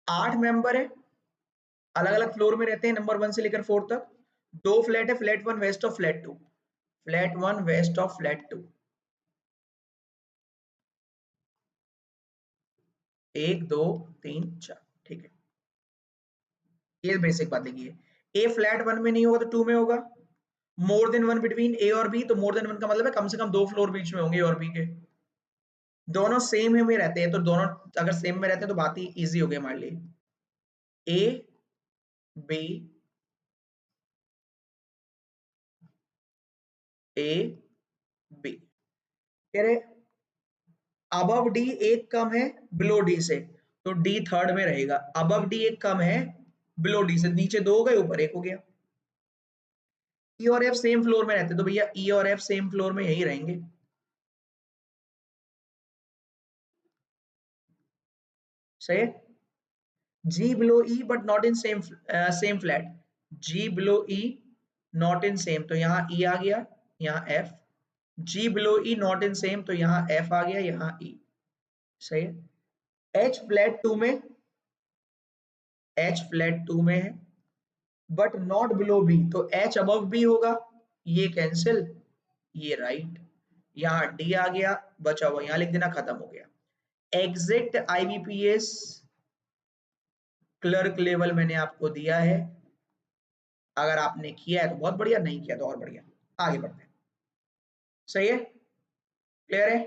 [SPEAKER 1] 8 मेंबर है, अलग अलग फ्लोर में रहते हैं, नंबर 1 से लेकर 4 तक। 2 फ्लैट है, flat 1 west of flat 2, flat 1 west of flat 2। 1 2 3 4, ठीक है। ये बेसिक बात लिखी है। ए फ्लैट 1 में नहीं होगा तो 2 में होगा। मोर देन 1 बिटवीन ए और बी, तो मोर देन 1 का मतलब है कम से कम 2 फ्लोर बीच में होंगे ए और बी के। दोनों सेम में रहते हैं, तो दोनों अगर सेम में रहते हैं तो बात ही इजी हो गई हमारे लिए। ए बी, ए बी, कह रहे अबव डी एक कम है बिलो डी से, तो डी थर्ड में रहेगा। अबव डी एक कम है बिलो डी से, नीचे 2 हो गए, ऊपर 1 हो गया। ई और एफ सेम फ्लोर में रहते, तो भैया ई और एफ सेम फ्लोर में यही रहेंगे। सही है। G below E but not in same flat, G below E not in same, तो यहाँ E आ गया, यहाँ F। G below E not in same, तो यहाँ F आ गया, यहाँ E। सही है। H फ्लैट 2 में, H फ्लैट 2 में है बट नॉट बिलो B, तो H अबव B होगा, ये कैंसिल, ये राइट। यहाँ D आ गया, बचा हुआ यहाँ लिख देना, खत्म हो गया। एग्जैक्ट IBPS क्लर्क लेवल मैंने आपको दिया है, अगर आपने किया है तो बहुत बढ़िया, नहीं किया तो और बढ़िया। आगे बढ़ते हैं। सही है, क्लियर है।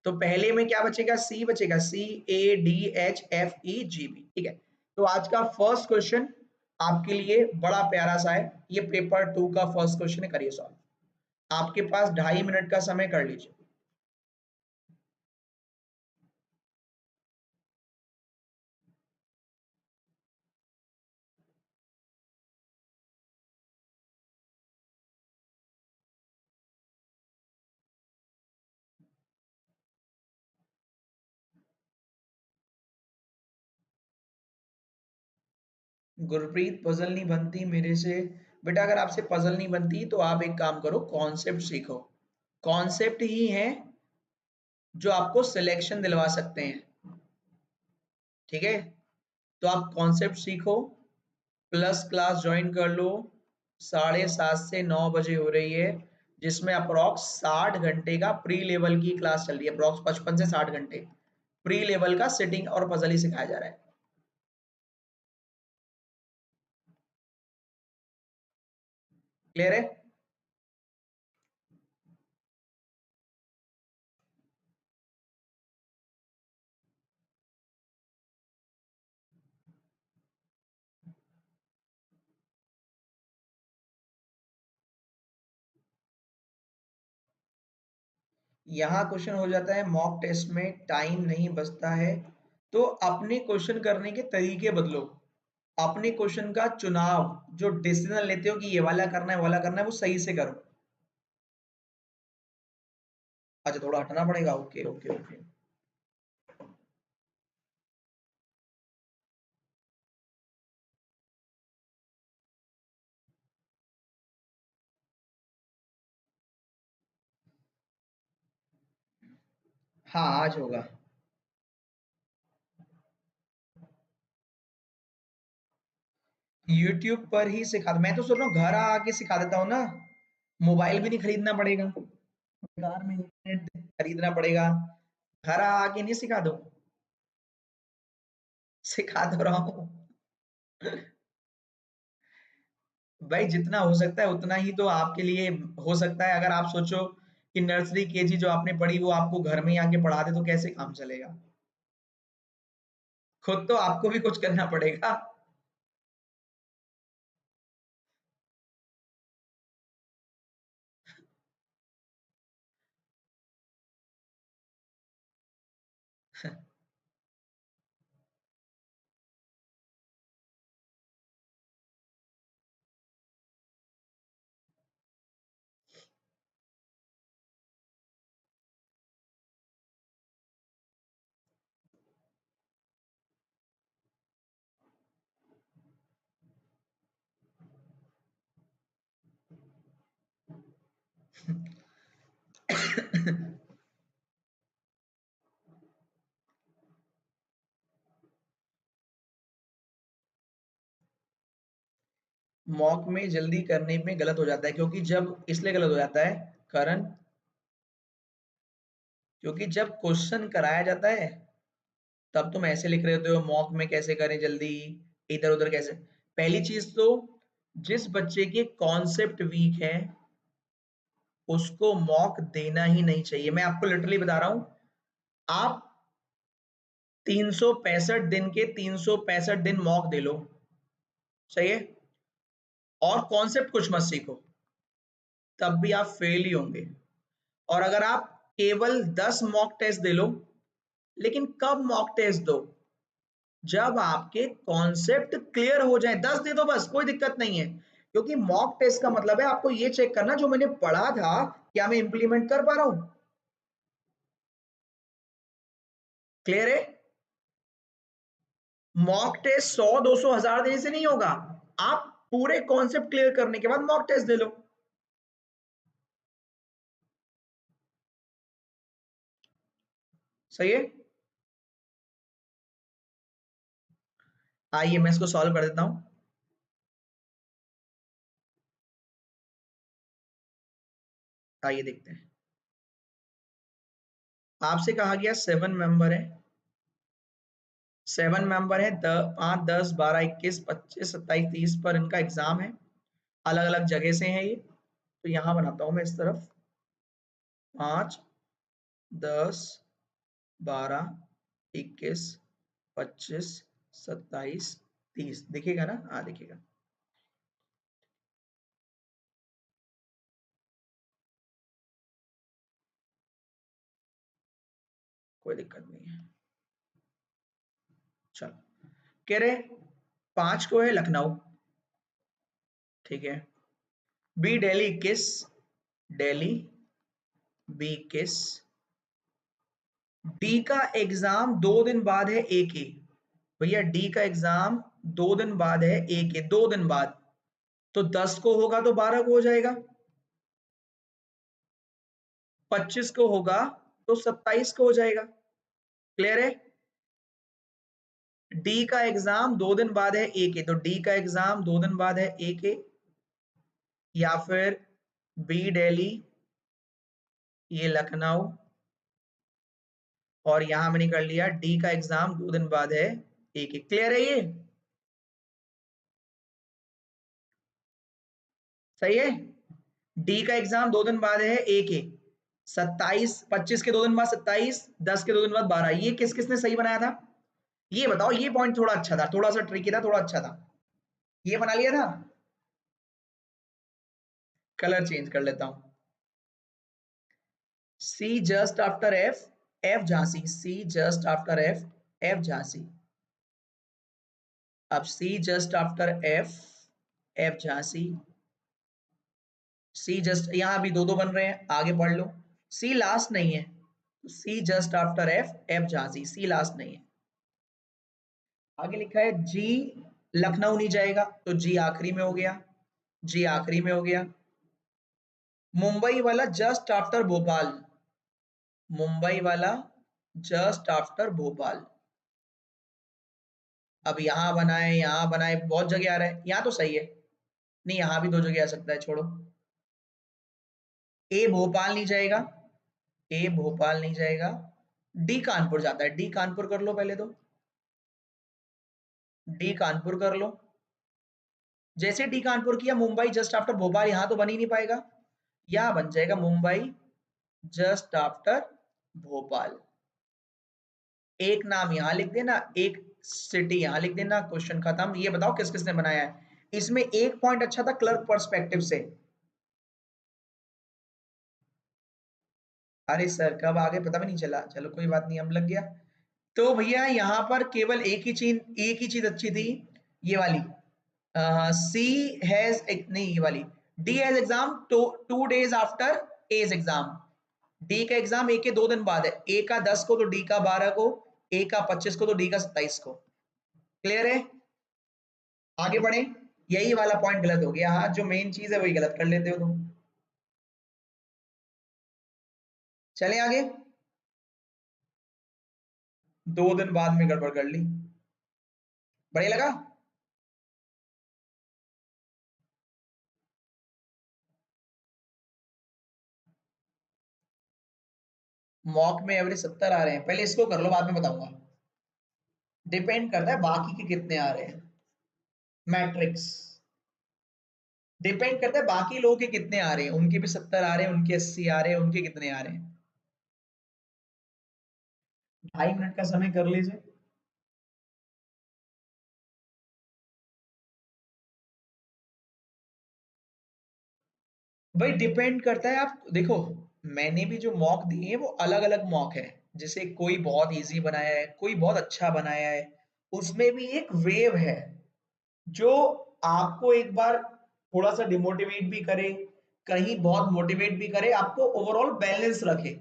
[SPEAKER 1] तो पहले में क्या बचेगा? सी बचेगा, C A D H F E G B, ठीक है। तो आज का फर्स्ट क्वेश्चन आपके लिए बड़ा प्यारा सा है, ये पेपर 2 का फर्स्ट क्वेश्चन है, करिए सॉल्व। आपके पास 2.5 मिनट का समय, कर लीजिए। गुरप्रीत, पजल नहीं बनती मेरे से। बेटा अगर आपसे पजल नहीं बनती तो आप एक काम करो, कॉन्सेप्ट सीखो। कॉन्सेप्ट ही है जो आपको सिलेक्शन दिलवा सकते हैं, ठीक है। तो आप कॉन्सेप्ट सीखो, प्लस क्लास ज्वाइन कर लो। 7:30 से 9 बजे हो रही है, जिसमें अप्रोक्स 60 घंटे का प्री लेवल की क्लास चल रही है। अप्रोक्स 55 से 60 घंटे प्री लेवल का सिटिंग और पजल ही सिखाया जा रहा है। क्लियर है। यहाँ क्वेश्चन हो जाता है, मॉक टेस्ट में टाइम नहीं बचता है, तो अपने क्वेश्चन करने के तरीके बदलो। अपने क्वेश्चन का चुनाव, जो डिसीजन लेते हो कि ये वाला करना है वाला करना है, वो सही से करो। अच्छा, थोड़ा हटना पड़ेगा, ओके ओके ओके। हाँ, आज होगा। यूट्यूब पर ही सिखा, मैं तो सोच रहा हूँ घर आके सिखा देता हूँ ना, मोबाइल भी नहीं खरीदना पड़ेगा, कार में इंटरनेट खरीदना पड़ेगा, घर आके नहीं सिखा दो, सिखा तो रहा हूँ। भाई जितना हो सकता है उतना ही तो आपके लिए हो सकता है। अगर आप सोचो कि नर्सरी केजी जो आपने पढ़ी वो आपको घर में ही आके पढ़ा दे, तो कैसे काम चलेगा? खुद तो आपको भी कुछ करना पड़ेगा। मॉक में जल्दी करने में गलत हो जाता है, क्योंकि जब इसलिए गलत हो जाता है कारण, क्योंकि जब क्वेश्चन कराया जाता है तब तुम ऐसे लिख रहे होते हो मॉक में कैसे करें जल्दी, इधर उधर कैसे। पहली चीज तो, जिस बच्चे के कॉन्सेप्ट वीक है उसको मॉक देना ही नहीं चाहिए। मैं आपको लिटरली बता रहा हूं, आप 365 दिन के 365 दिन मॉक दे लो, सही है, और कॉन्सेप्ट कुछ मत सीखो, तब भी आप फेल ही होंगे। और अगर आप केवल 10 मॉक टेस्ट दे लो, लेकिन कब मॉक टेस्ट दो, जब आपके कॉन्सेप्ट क्लियर हो जाए। 10 दे दो बस, कोई दिक्कत नहीं है, क्योंकि मॉक टेस्ट का मतलब है आपको ये चेक करना जो मैंने पढ़ा था क्या मैं इंप्लीमेंट कर पा रहा हूं। क्लियर है? मॉक टेस्ट 100 200 1000 देने से नहीं होगा, आप पूरे कॉन्सेप्ट क्लियर करने के बाद मॉक टेस्ट दे लो। सही है? आइए मैं इसको सॉल्व कर देता हूं। आइए देखते हैं। आपसे कहा गया 7 मेंबर है, 7 मेंबर है, 5 10 12 21 25 27 30 पर इनका एग्जाम है, अलग अलग जगह से है ये। तो यहां बनाता हूं मैं इस तरफ 5 10 12 21 25 27 30, दिखेगा ना? हाँ दिखेगा। कोई दिक्कत नहीं है। चलो, कह रहे 5 को है लखनऊ, ठीक है, B Delhi 21, Delhi B 21, D का एग्जाम 2 दिन बाद है ए के, भैया डी का एग्जाम 2 दिन बाद है ए के, 2 दिन बाद, तो 10 को होगा तो 12 को हो जाएगा, 25 को होगा तो 27 को हो जाएगा। क्लियर है? डी का एग्जाम 2 दिन बाद है ए के, तो डी का एग्जाम 2 दिन बाद है ए के, या फिर बी दिल्ली ये लखनऊ, और यहां मैंने कर लिया डी का एग्जाम 2 दिन बाद है ए के। क्लियर है ये? सही है? डी का एग्जाम 2 दिन बाद है ए के, 27 25 के 2 दिन बाद 27, 10 के 2 दिन बाद 12, ये किस किसने सही बनाया था? ये बताओ, ये पॉइंट थोड़ा अच्छा था, थोड़ा सा ट्रिकी था, थोड़ा अच्छा था, ये बना लिया था। कलर चेंज कर लेता हूं, C just after F, F Jhansi, C just after F, F Jhansi. अब C just after F, F Jhansi, C just, यहां अभी दो दो बन रहे हैं, आगे पढ़ लो। सी लास्ट नहीं है, C just after F, F Jhansi, C last नहीं है। आगे लिखा है जी लखनऊ नहीं जाएगा, तो जी आखिरी में हो गया, जी आखिरी में हो गया। मुंबई वाला जस्ट आफ्टर भोपाल, मुंबई वाला जस्ट आफ्टर भोपाल। अब यहां बनाए, यहां बनाए, बहुत जगह आ रहा है, यहां तो सही है, नहीं यहां भी दो जगह आ सकता है, छोड़ो। ए भोपाल नहीं जाएगा, ए भोपाल नहीं जाएगा, डी कानपुर जाता है, डी कानपुर कर लो पहले तो, डी कानपुर कर लो। जैसे डी कानपुर किया, मुंबई जस्ट आफ्टर भोपाल यहां तो बन ही नहीं पाएगा, यहां बन जाएगा मुंबई जस्ट आफ्टर भोपाल। एक नाम यहां लिख देना, एक सिटी यहां लिख देना, क्वेश्चन खत्म। ये बताओ किस किसने बनाया है? इसमें एक पॉइंट अच्छा था क्लर्क पर्सपेक्टिव से। अरे सर कब आगे पता भी नहीं चला, चलो कोई बात नहीं, हम लग गया। तो भैया यहाँ पर केवल एक ही चीज अच्छी थी, ये वाली सी हैज नहीं, ये वाली डी हैज एग्जाम तो 2 days after as exam. D का एग्जाम ए के 2 दिन बाद है, ए का 10 को तो डी का 12 को, ए का 25 को तो डी का 27 को। क्लियर है? आगे बढ़े। यही वाला पॉइंट गलत हो गया, हाँ जो मेन चीज है वही गलत कर लेते हो तुम। चले आगे। 2 दिन बाद में गड़बड़ कर ली, बढ़िया लगा। मॉक में एवरेज 70 आ रहे हैं, पहले इसको कर लो बाद में बताऊंगा। डिपेंड करता है बाकी के कितने आ रहे हैं, मैट्रिक्स डिपेंड करता है बाकी लोगों के कितने आ रहे हैं, उनके भी 70 आ रहे हैं, उनके 80 आ रहे हैं, उनके कितने आ रहे हैं। 2.5 मिनट का समय कर लीजिए। भाई डिपेंड करता है, आप देखो मैंने भी जो मॉक दिए हैं वो अलग अलग मॉक है, जैसे कोई बहुत इजी बनाया है, कोई बहुत अच्छा बनाया है, उसमें भी एक वेव है जो आपको एक बार थोड़ा सा डिमोटिवेट भी करे, कहीं बहुत मोटिवेट भी करे, आपको ओवरऑल बैलेंस रखे।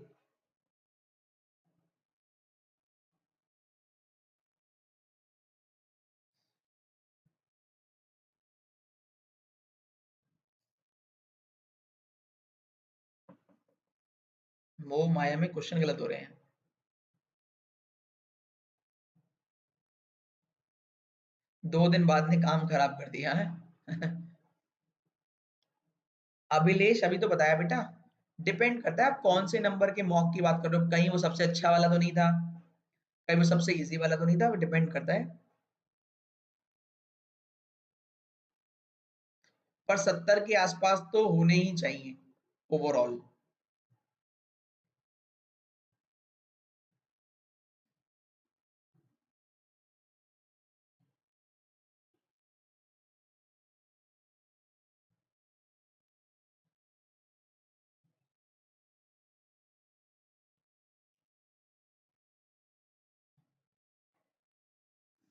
[SPEAKER 1] मोह माया में क्वेश्चन गलत हो रहे हैं। 2 दिन बाद ने काम खराब कर दिया है। अभिलेष अभी तो बताया बेटा, डिपेंड करता है आप कौन से नंबर के मॉक की बात कर रहे हो, कहीं वो सबसे अच्छा वाला तो नहीं था, कहीं वो सबसे इजी वाला तो नहीं था, वो डिपेंड करता है। पर 70 के आसपास तो होने ही चाहिए ओवरऑल।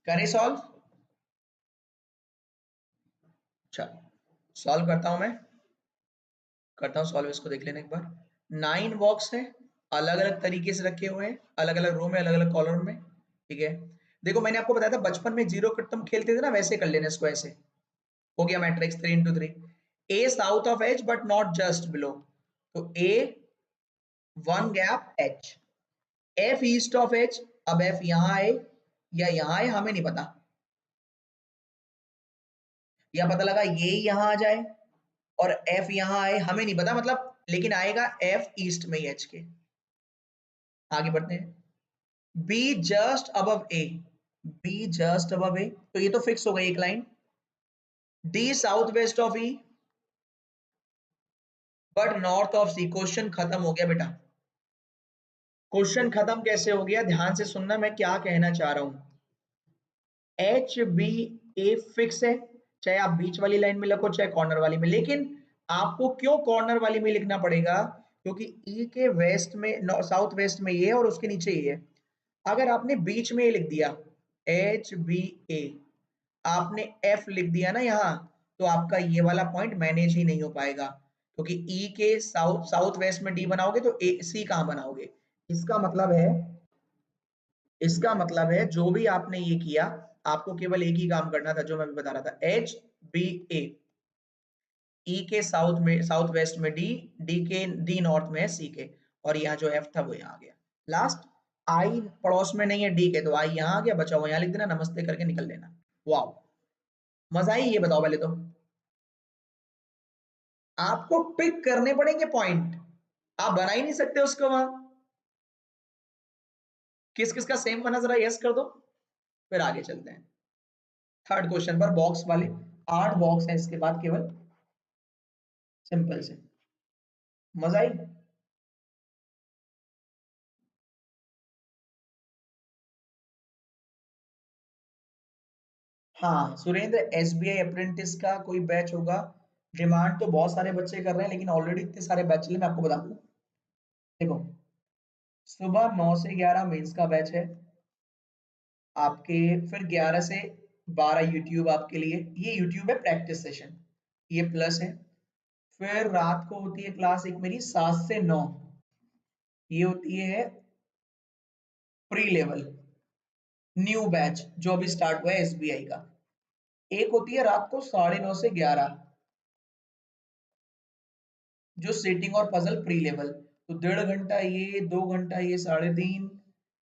[SPEAKER 1] करें सॉल्व? अच्छा सॉल्व करता हूं मैं, करता हूँ सॉल्व, इसको देख लेने एक बार। 9 बॉक्स है, अलग अलग तरीके से रखे हुए हैं, अलग अलग रो में, अलग अलग कॉलम में। ठीक है, देखो मैंने आपको बताया था बचपन में जीरो कट तुम खेलते थे ना, वैसे कर लेना इसको, ऐसे हो गया matrix 3 into 3। A south of H but not just below, तो ए 1 gap H. F east of H, अब एफ यहां आए या यहां आए हमें नहीं पता, या पता लगा ये यहां आ जाए और एफ यहां आए हमें नहीं पता, मतलब लेकिन आएगा एफ ईस्ट में ही एच के। आगे बढ़ते हैं। B just above A, B just above A, तो ये तो फिक्स हो गई एक line. D south west of E but north of C, question खत्म हो गया बेटा। क्वेश्चन खत्म कैसे हो गया, ध्यान से सुनना मैं क्या कहना चाह रहा हूं। एच बी ए फिक्स है, चाहे आप बीच वाली लाइन में लिखो चाहे कॉर्नर वाली में, लेकिन आपको क्यों कॉर्नर वाली में लिखना पड़ेगा, क्योंकि ई के वेस्ट में, साउथ वेस्ट में ये है और उसके नीचे ये है। अगर आपने बीच में ये लिख दिया एच बी ए, आपने एफ लिख दिया ना यहाँ, तो आपका ये वाला पॉइंट मैनेज ही नहीं हो पाएगा, क्योंकि ई के साउथ साउथ वेस्ट में डी बनाओगे तो ए सी कहाँ बनाओगे। इसका मतलब है, इसका मतलब है जो भी आपने ये किया, आपको केवल एक ही काम करना था जो मैं अभी बता रहा था, एच बी ए, ई के साउथ में, साउथ वेस्ट में डी, डी के डी नॉर्थ में है सी के, और यहाँ जो एफ था वो यहाँ आ गया लास्ट। आई पड़ोस में नहीं है डी के, तो आई यहाँ आ गया, बचा हुआ यहाँ लिख देना, नमस्ते करके निकल लेना। वाह, मजा आई, ये बताओ पहले तो। आपको पिक करने पड़ेंगे पॉइंट, आप बना ही नहीं सकते उसको वहां। किस किस का सेम बना, जरा यस कर दो, फिर आगे चलते हैं। थर्ड क्वेश्चन पर बॉक्स वाले, 8 बॉक्स हैं इसके बाद केवल, सिंपल से। मजा आई। हाँ सुरेंद्र, एसबीआई अप्रेंटिस का कोई बैच होगा, डिमांड तो बहुत सारे बच्चे कर रहे हैं, लेकिन ऑलरेडी इतने सारे बैच चले, मैं आपको बता दूं। देखो सुबह 9 से 11 मेंस का बैच है, आपके फिर 11 से 12 यूट्यूब आपके लिए, ये यूट्यूब है प्रैक्टिस सेशन, ये प्लस है। फिर रात को होती है क्लास एक मेरी 7 से 9, ये होती है प्री लेवल न्यू बैच जो अभी स्टार्ट हुआ है एसबीआई का। एक होती है रात को 9:30 से 11, जो सेटिंग और पजल प्री लेवल। तो 1.5 घंटा ये, 2 घंटा ये, 3.5,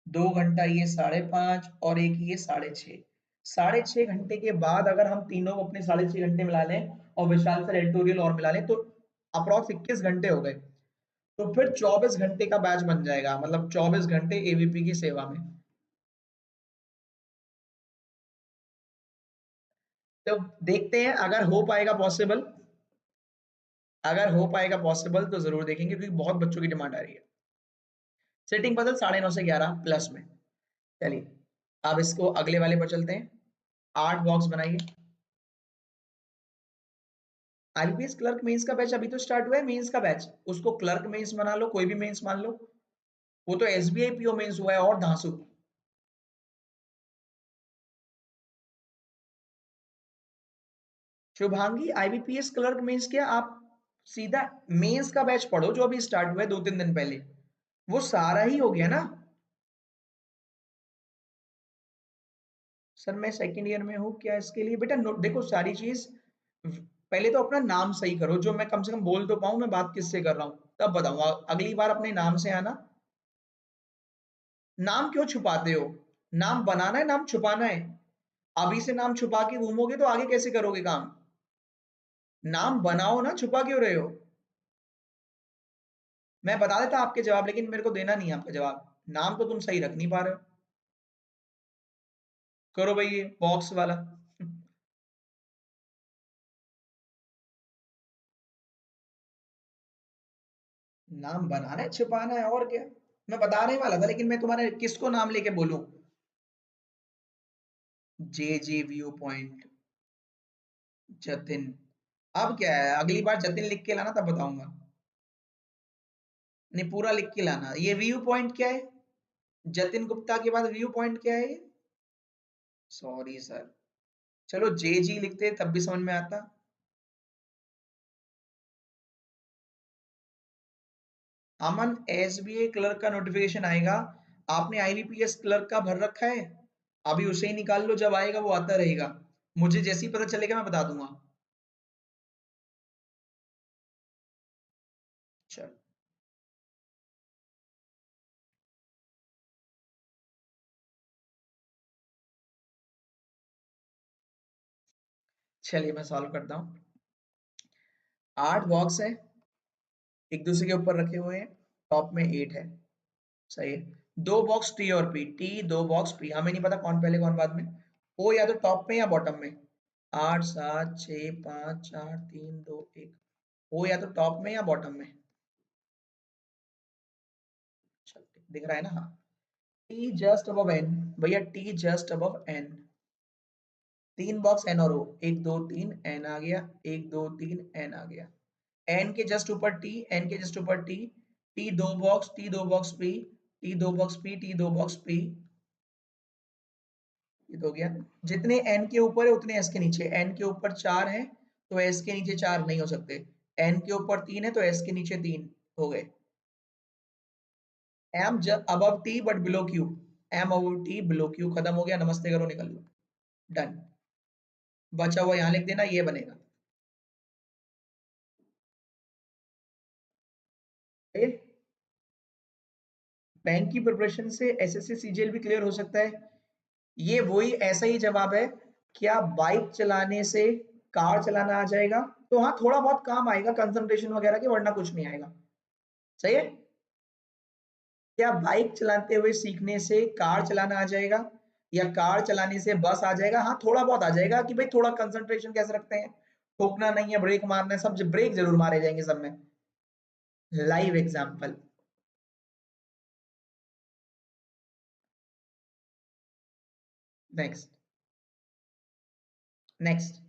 [SPEAKER 1] 2 घंटा ये, 5.5 और एक ये 6.5। 6.5 घंटे के बाद अगर हम तीनों अपने 6.5 घंटे मिला लें और विशाल सर एडिटोरियल और मिला लें तो अप्रॉक्स 21 घंटे हो गए। तो फिर 24 घंटे का बैच बन जाएगा, मतलब 24 घंटे एवीपी की सेवा में। तो देखते हैं अगर हो पाएगा पॉसिबल, अगर हो पाएगा पॉसिबल तो जरूर देखेंगे क्योंकि बहुत बच्चों की डिमांड आ रही है। सेटिंग बदल 9:30 से 11 प्लस में। चलिए अब इसको अगले वाले पर चलते हैं। 8 बॉक्स बनाइए। आईपीएस क्लर्क मेंस का बैच अभी तो स्टार्ट हुआ है, मेंस का बैच, उसको क्लर्क मेंस बना लो, कोई भी मेंस मान लो। वो तो एसबीआई पीओ मेंस हुआ है और धांसू। शुभांगी आईबीपीएस क्लर्क मेंस क्या, आप सीधा मेंस का बैच पढ़ो जो अभी स्टार्ट हुआ है 2-3 दिन पहले, वो सारा ही हो गया ना। सर मैं सेकंड ईयर में हूँ, क्या इसके लिए बेटा नोट देखो सारी चीज, पहले तो अपना नाम सही करो, जो मैं कम से कम बोल तो पाऊं मैं बात किससे कर रहा हूँ, तब बताऊंगा। अगली बार अपने नाम से आना। नाम क्यों छुपाते हो, नाम बनाना है नाम छुपाना है। अभी से नाम छुपा के घूमोगे तो आगे कैसे करोगे काम। नाम बनाओ ना, छुपा क्यों रहे हो। मैं बता देता आपके जवाब, लेकिन मेरे को देना नहीं है आपका जवाब। नाम तो तुम सही रख नहीं पा रहे हो। करो भाई ये बॉक्स वाला। नाम बनाना है छुपाना है और क्या। मैं बताने वाला था लेकिन मैं तुम्हारे किसको नाम लेके बोलूं। जे जे व्यू पॉइंट जतिन। अब क्या है, अगली बार जतिन लिख के लाना तब बताऊंगा। नहीं पूरा लिख के लाना। ये व्यू पॉइंट क्या है, जतिन गुप्ता के बाद व्यू पॉइंट क्या है। Sorry sir. चलो जे जी लिखते तब भी समझ में आता। अमन एसबीआई क्लर्क का नोटिफिकेशन आएगा, आपने आईबीपीएस क्लर्क का भर रखा है, अभी उसे ही निकाल लो, जब आएगा वो आता रहेगा। मुझे जैसे ही पता चलेगा मैं बता दूंगा। चल चलिए मैं सॉल्व करता हूँ। 8 बॉक्स है, एक दूसरे के ऊपर रखे हुए हैं, टॉप में 8 है, सही है। 2 बॉक्स टी और पी, टी 2 बॉक्स पी, हमें नहीं पता कौन पहले कौन बाद में। ओ या तो टॉप में या बॉटम में। 8 7 6 5 4 3 2 1, ओ या तो टॉप में या बॉटम में। चल दिख रहा है ना, हाँ। टी जस्ट अबव एन, भैया T just above N. 3 box N और ओ, 1 2 3 एन आ गया, 1 2 3 एन आ गया। एन के जस्ट ऊपर टी, एन के जस्ट ऊपर T, T 2 box, T 2 box P, T 2 box P, T 2 box P. ये तो हो गया। जितने एन के ऊपर है उतने एस के नीचे, एन के ऊपर 4 है तो एस के नीचे 4 नहीं हो सकते, एन के ऊपर 3 है तो एस के नीचे 3 हो गए। M above T but below Q, M above T below Q, खत्म हो गया, नमस्ते करो निकल लो। डन। बचा हुआ यहाँ लिख देना, ये बनेगा। बैंक की प्रिपरेशन से एसएससी सीजीएल भी क्लियर हो सकता है, ये वही ऐसा ही जवाब है। क्या बाइक चलाने से कार चलाना आ जाएगा, तो हाँ थोड़ा बहुत काम आएगा कंसंट्रेशन वगैरह के, वरना कुछ नहीं आएगा। सही है। क्या बाइक चलाते हुए सीखने से कार चलाना आ जाएगा, या कार चलाने से बस आ जाएगा, हाँ थोड़ा बहुत आ जाएगा कि भाई थोड़ा कंसंट्रेशन कैसे रखते हैं, ठोकना नहीं है ब्रेक मारना है, सब ब्रेक जरूर मारे जाएंगे सब में। Live example. नेक्स्ट। नेक्स्ट।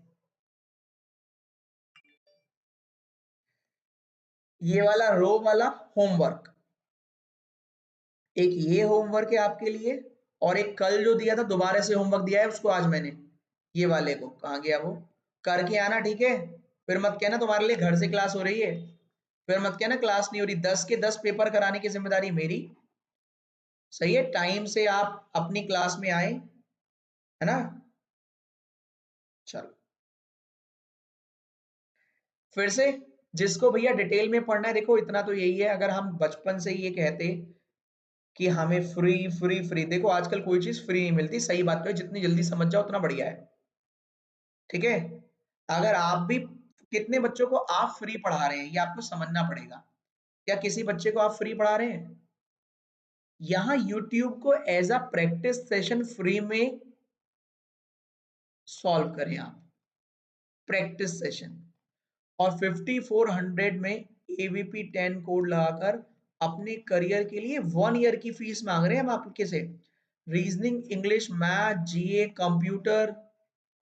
[SPEAKER 1] ये वाला रो वाला होमवर्क, एक ये होमवर्क है आपके लिए, और एक कल जो दिया था दोबारा से होमवर्क दिया है उसको आज मैंने, ये वाले को, कहाँ गया वो, करके आना, ठीक है। फिर मत कहना तुम्हारे लिए घर से क्लास हो रही है, फिर मत कहना क्लास नहीं हो रही। 10 के 10 पेपर कराने की जिम्मेदारी मेरी। सही है, टाइम से आप अपनी क्लास में आए, है ना। चलो फिर से, जिसको भैया डिटेल में पढ़ना है, देखो इतना तो यही है, अगर हम बचपन से ये कहते कि हमें फ्री फ्री फ्री, देखो आजकल कोई चीज फ्री नहीं मिलती, सही बात तो है, जितनी जल्दी समझ जाओ उतना बढ़िया है, ठीक है। अगर आप भी, कितने बच्चों को आप फ्री पढ़ा रहे हैं ये आपको समझना पड़ेगा। क्या किसी बच्चे को आप फ्री पढ़ा रहे हैं? यहाँ YouTube को as a practice session free में सॉल्व करें आप, प्रैक्टिस सेशन, और 5400 में एबीपी 10 कोड लगाकर अपने करियर के लिए 1 ईयर की फीस मांग रहे हैं हम आपके से। रीजनिंग, इंग्लिश, मैथ, जीए, कंप्यूटर,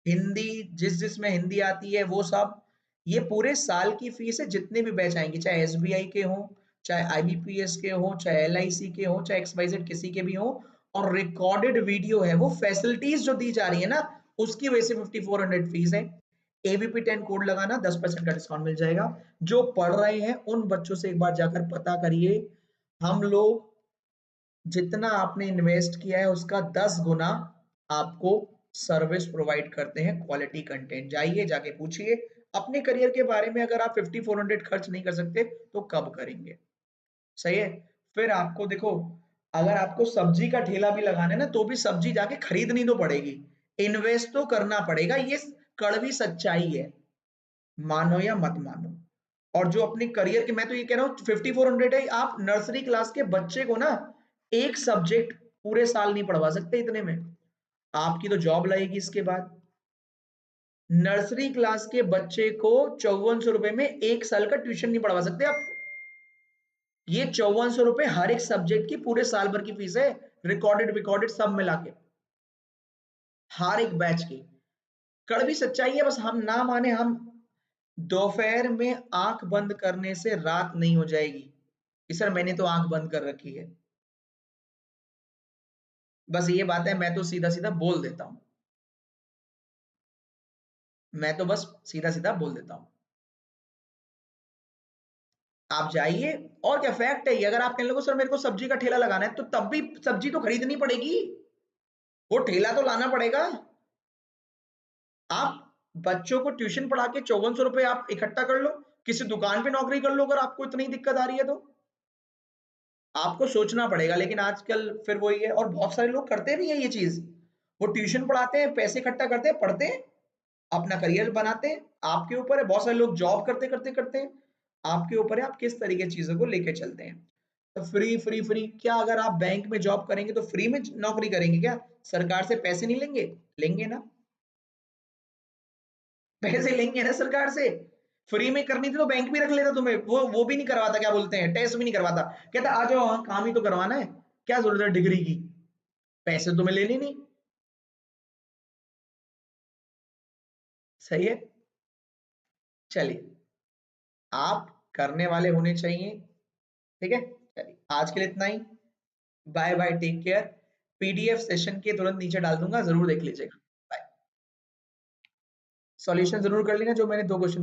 [SPEAKER 1] हिंदी, जिसमें हिंदी आती है वो सब, ये पूरे साल की फीस है। जितने भी बैच आएंगे, चाहे एसबीआई के हों, चाहे आईबीपीएस के हों, चाहे एलआईसी के हों, चाहे एक्सवाइजेड किसी के भी हों, और रिकॉर्डेड वीडियो है, वो फैसिलिटीज जो दी जा रही है ना, उसकी वजह से 5400 फीस है। एबीपी 10 कोड लगाना, 10% का डिस्काउंट मिल जाएगा। जो पढ़ रहे हैं उन बच्चों से एक बार जाकर पता करिए, हम लोग जितना आपने इन्वेस्ट किया है उसका 10 गुना आपको सर्विस प्रोवाइड करते हैं, क्वालिटी कंटेंट। जाइए, जाके पूछिए अपने करियर के बारे में। अगर आप 5400 खर्च नहीं कर सकते तो कब करेंगे? सही है। फिर आपको देखो, अगर आपको सब्जी का ठेला भी लगाना है ना, तो भी सब्जी जाके खरीदनी तो पड़ेगी, इन्वेस्ट तो करना पड़ेगा, ये कड़वी सच्चाई है, मानो या मत मानो। और जो अपने करियर के, मैं तो ये कह रहा हूँ 5400 है, आप नर्सरी क्लास के बच्चे को ना एक सब्जेक्ट पूरे साल नहीं पढ़वा सकते इतने में, आपकी तो जॉब लगेगी इसके बाद। नर्सरी क्लास के बच्चे को 5400 रुपए में एक साल का ट्यूशन नहीं पढ़वा सकते आप। ये 5400 रुपए हर एक सब्जेक्ट की पूरे साल भर की फीस है, रिकॉर्डेड रिकॉर्डेड सब मिला के, हर एक बैच की। कड़वी सच्चाई है, बस हम ना माने। हम दोपहर में आंख बंद करने से रात नहीं हो जाएगी कि सर मैंने तो आंख बंद कर रखी है। बस ये बात है, मैं तो सीधा सीधा बोल देता हूं, मैं तो बस सीधा सीधा बोल देता हूं। आप जाइए, और क्या, फैक्ट है ये। अगर आप कहने लगो सर मेरे को सब्जी का ठेला लगाना है, तो तब भी सब्जी तो खरीदनी पड़ेगी, वो ठेला तो लाना पड़ेगा। आप बच्चों को ट्यूशन पढ़ा के 5400 रुपए आप इकट्ठा कर लो, किसी दुकान पे नौकरी कर लो, अगर आपको इतनी दिक्कत आ रही है तो आपको सोचना पड़ेगा। लेकिन आजकल फिर वही है, और बहुत सारे लोग करते भी हैं ये चीज, वो ट्यूशन पढ़ाते हैं, पैसे इकट्ठा करते हैं, पढ़ते हैं, अपना करियर बनाते हैं। आपके ऊपर है, बहुत सारे लोग जॉब करते करते करते हैं, आपके ऊपर है आप किस तरीके चीजों को लेके चलते हैं। तो फ्री फ्री फ्री क्या, अगर आप बैंक में जॉब करेंगे तो फ्री में नौकरी करेंगे क्या? सरकार से पैसे नहीं लेंगे? लेंगे ना, पैसे लेंगे ना सरकार से। फ्री में करनी थी तो बैंक भी रख लेता तुम्हें, वो भी नहीं करवाता, क्या बोलते हैं, टेस्ट भी नहीं करवाता, कहता आ जाओ, हाँ काम ही तो करवाना है, क्या जरूरत है डिग्री की, पैसे तुम्हें लेने नहीं। सही है। चलिए, आप करने वाले होने चाहिए, ठीक है। चलिए आज के लिए इतना ही, bye bye, take care. PDF session के तुरंत नीचे डाल दूंगा, जरूर देख लीजिएगा। बाय। सॉल्यूशन जरूर कर लेना जो मैंने 2 क्वेश्चन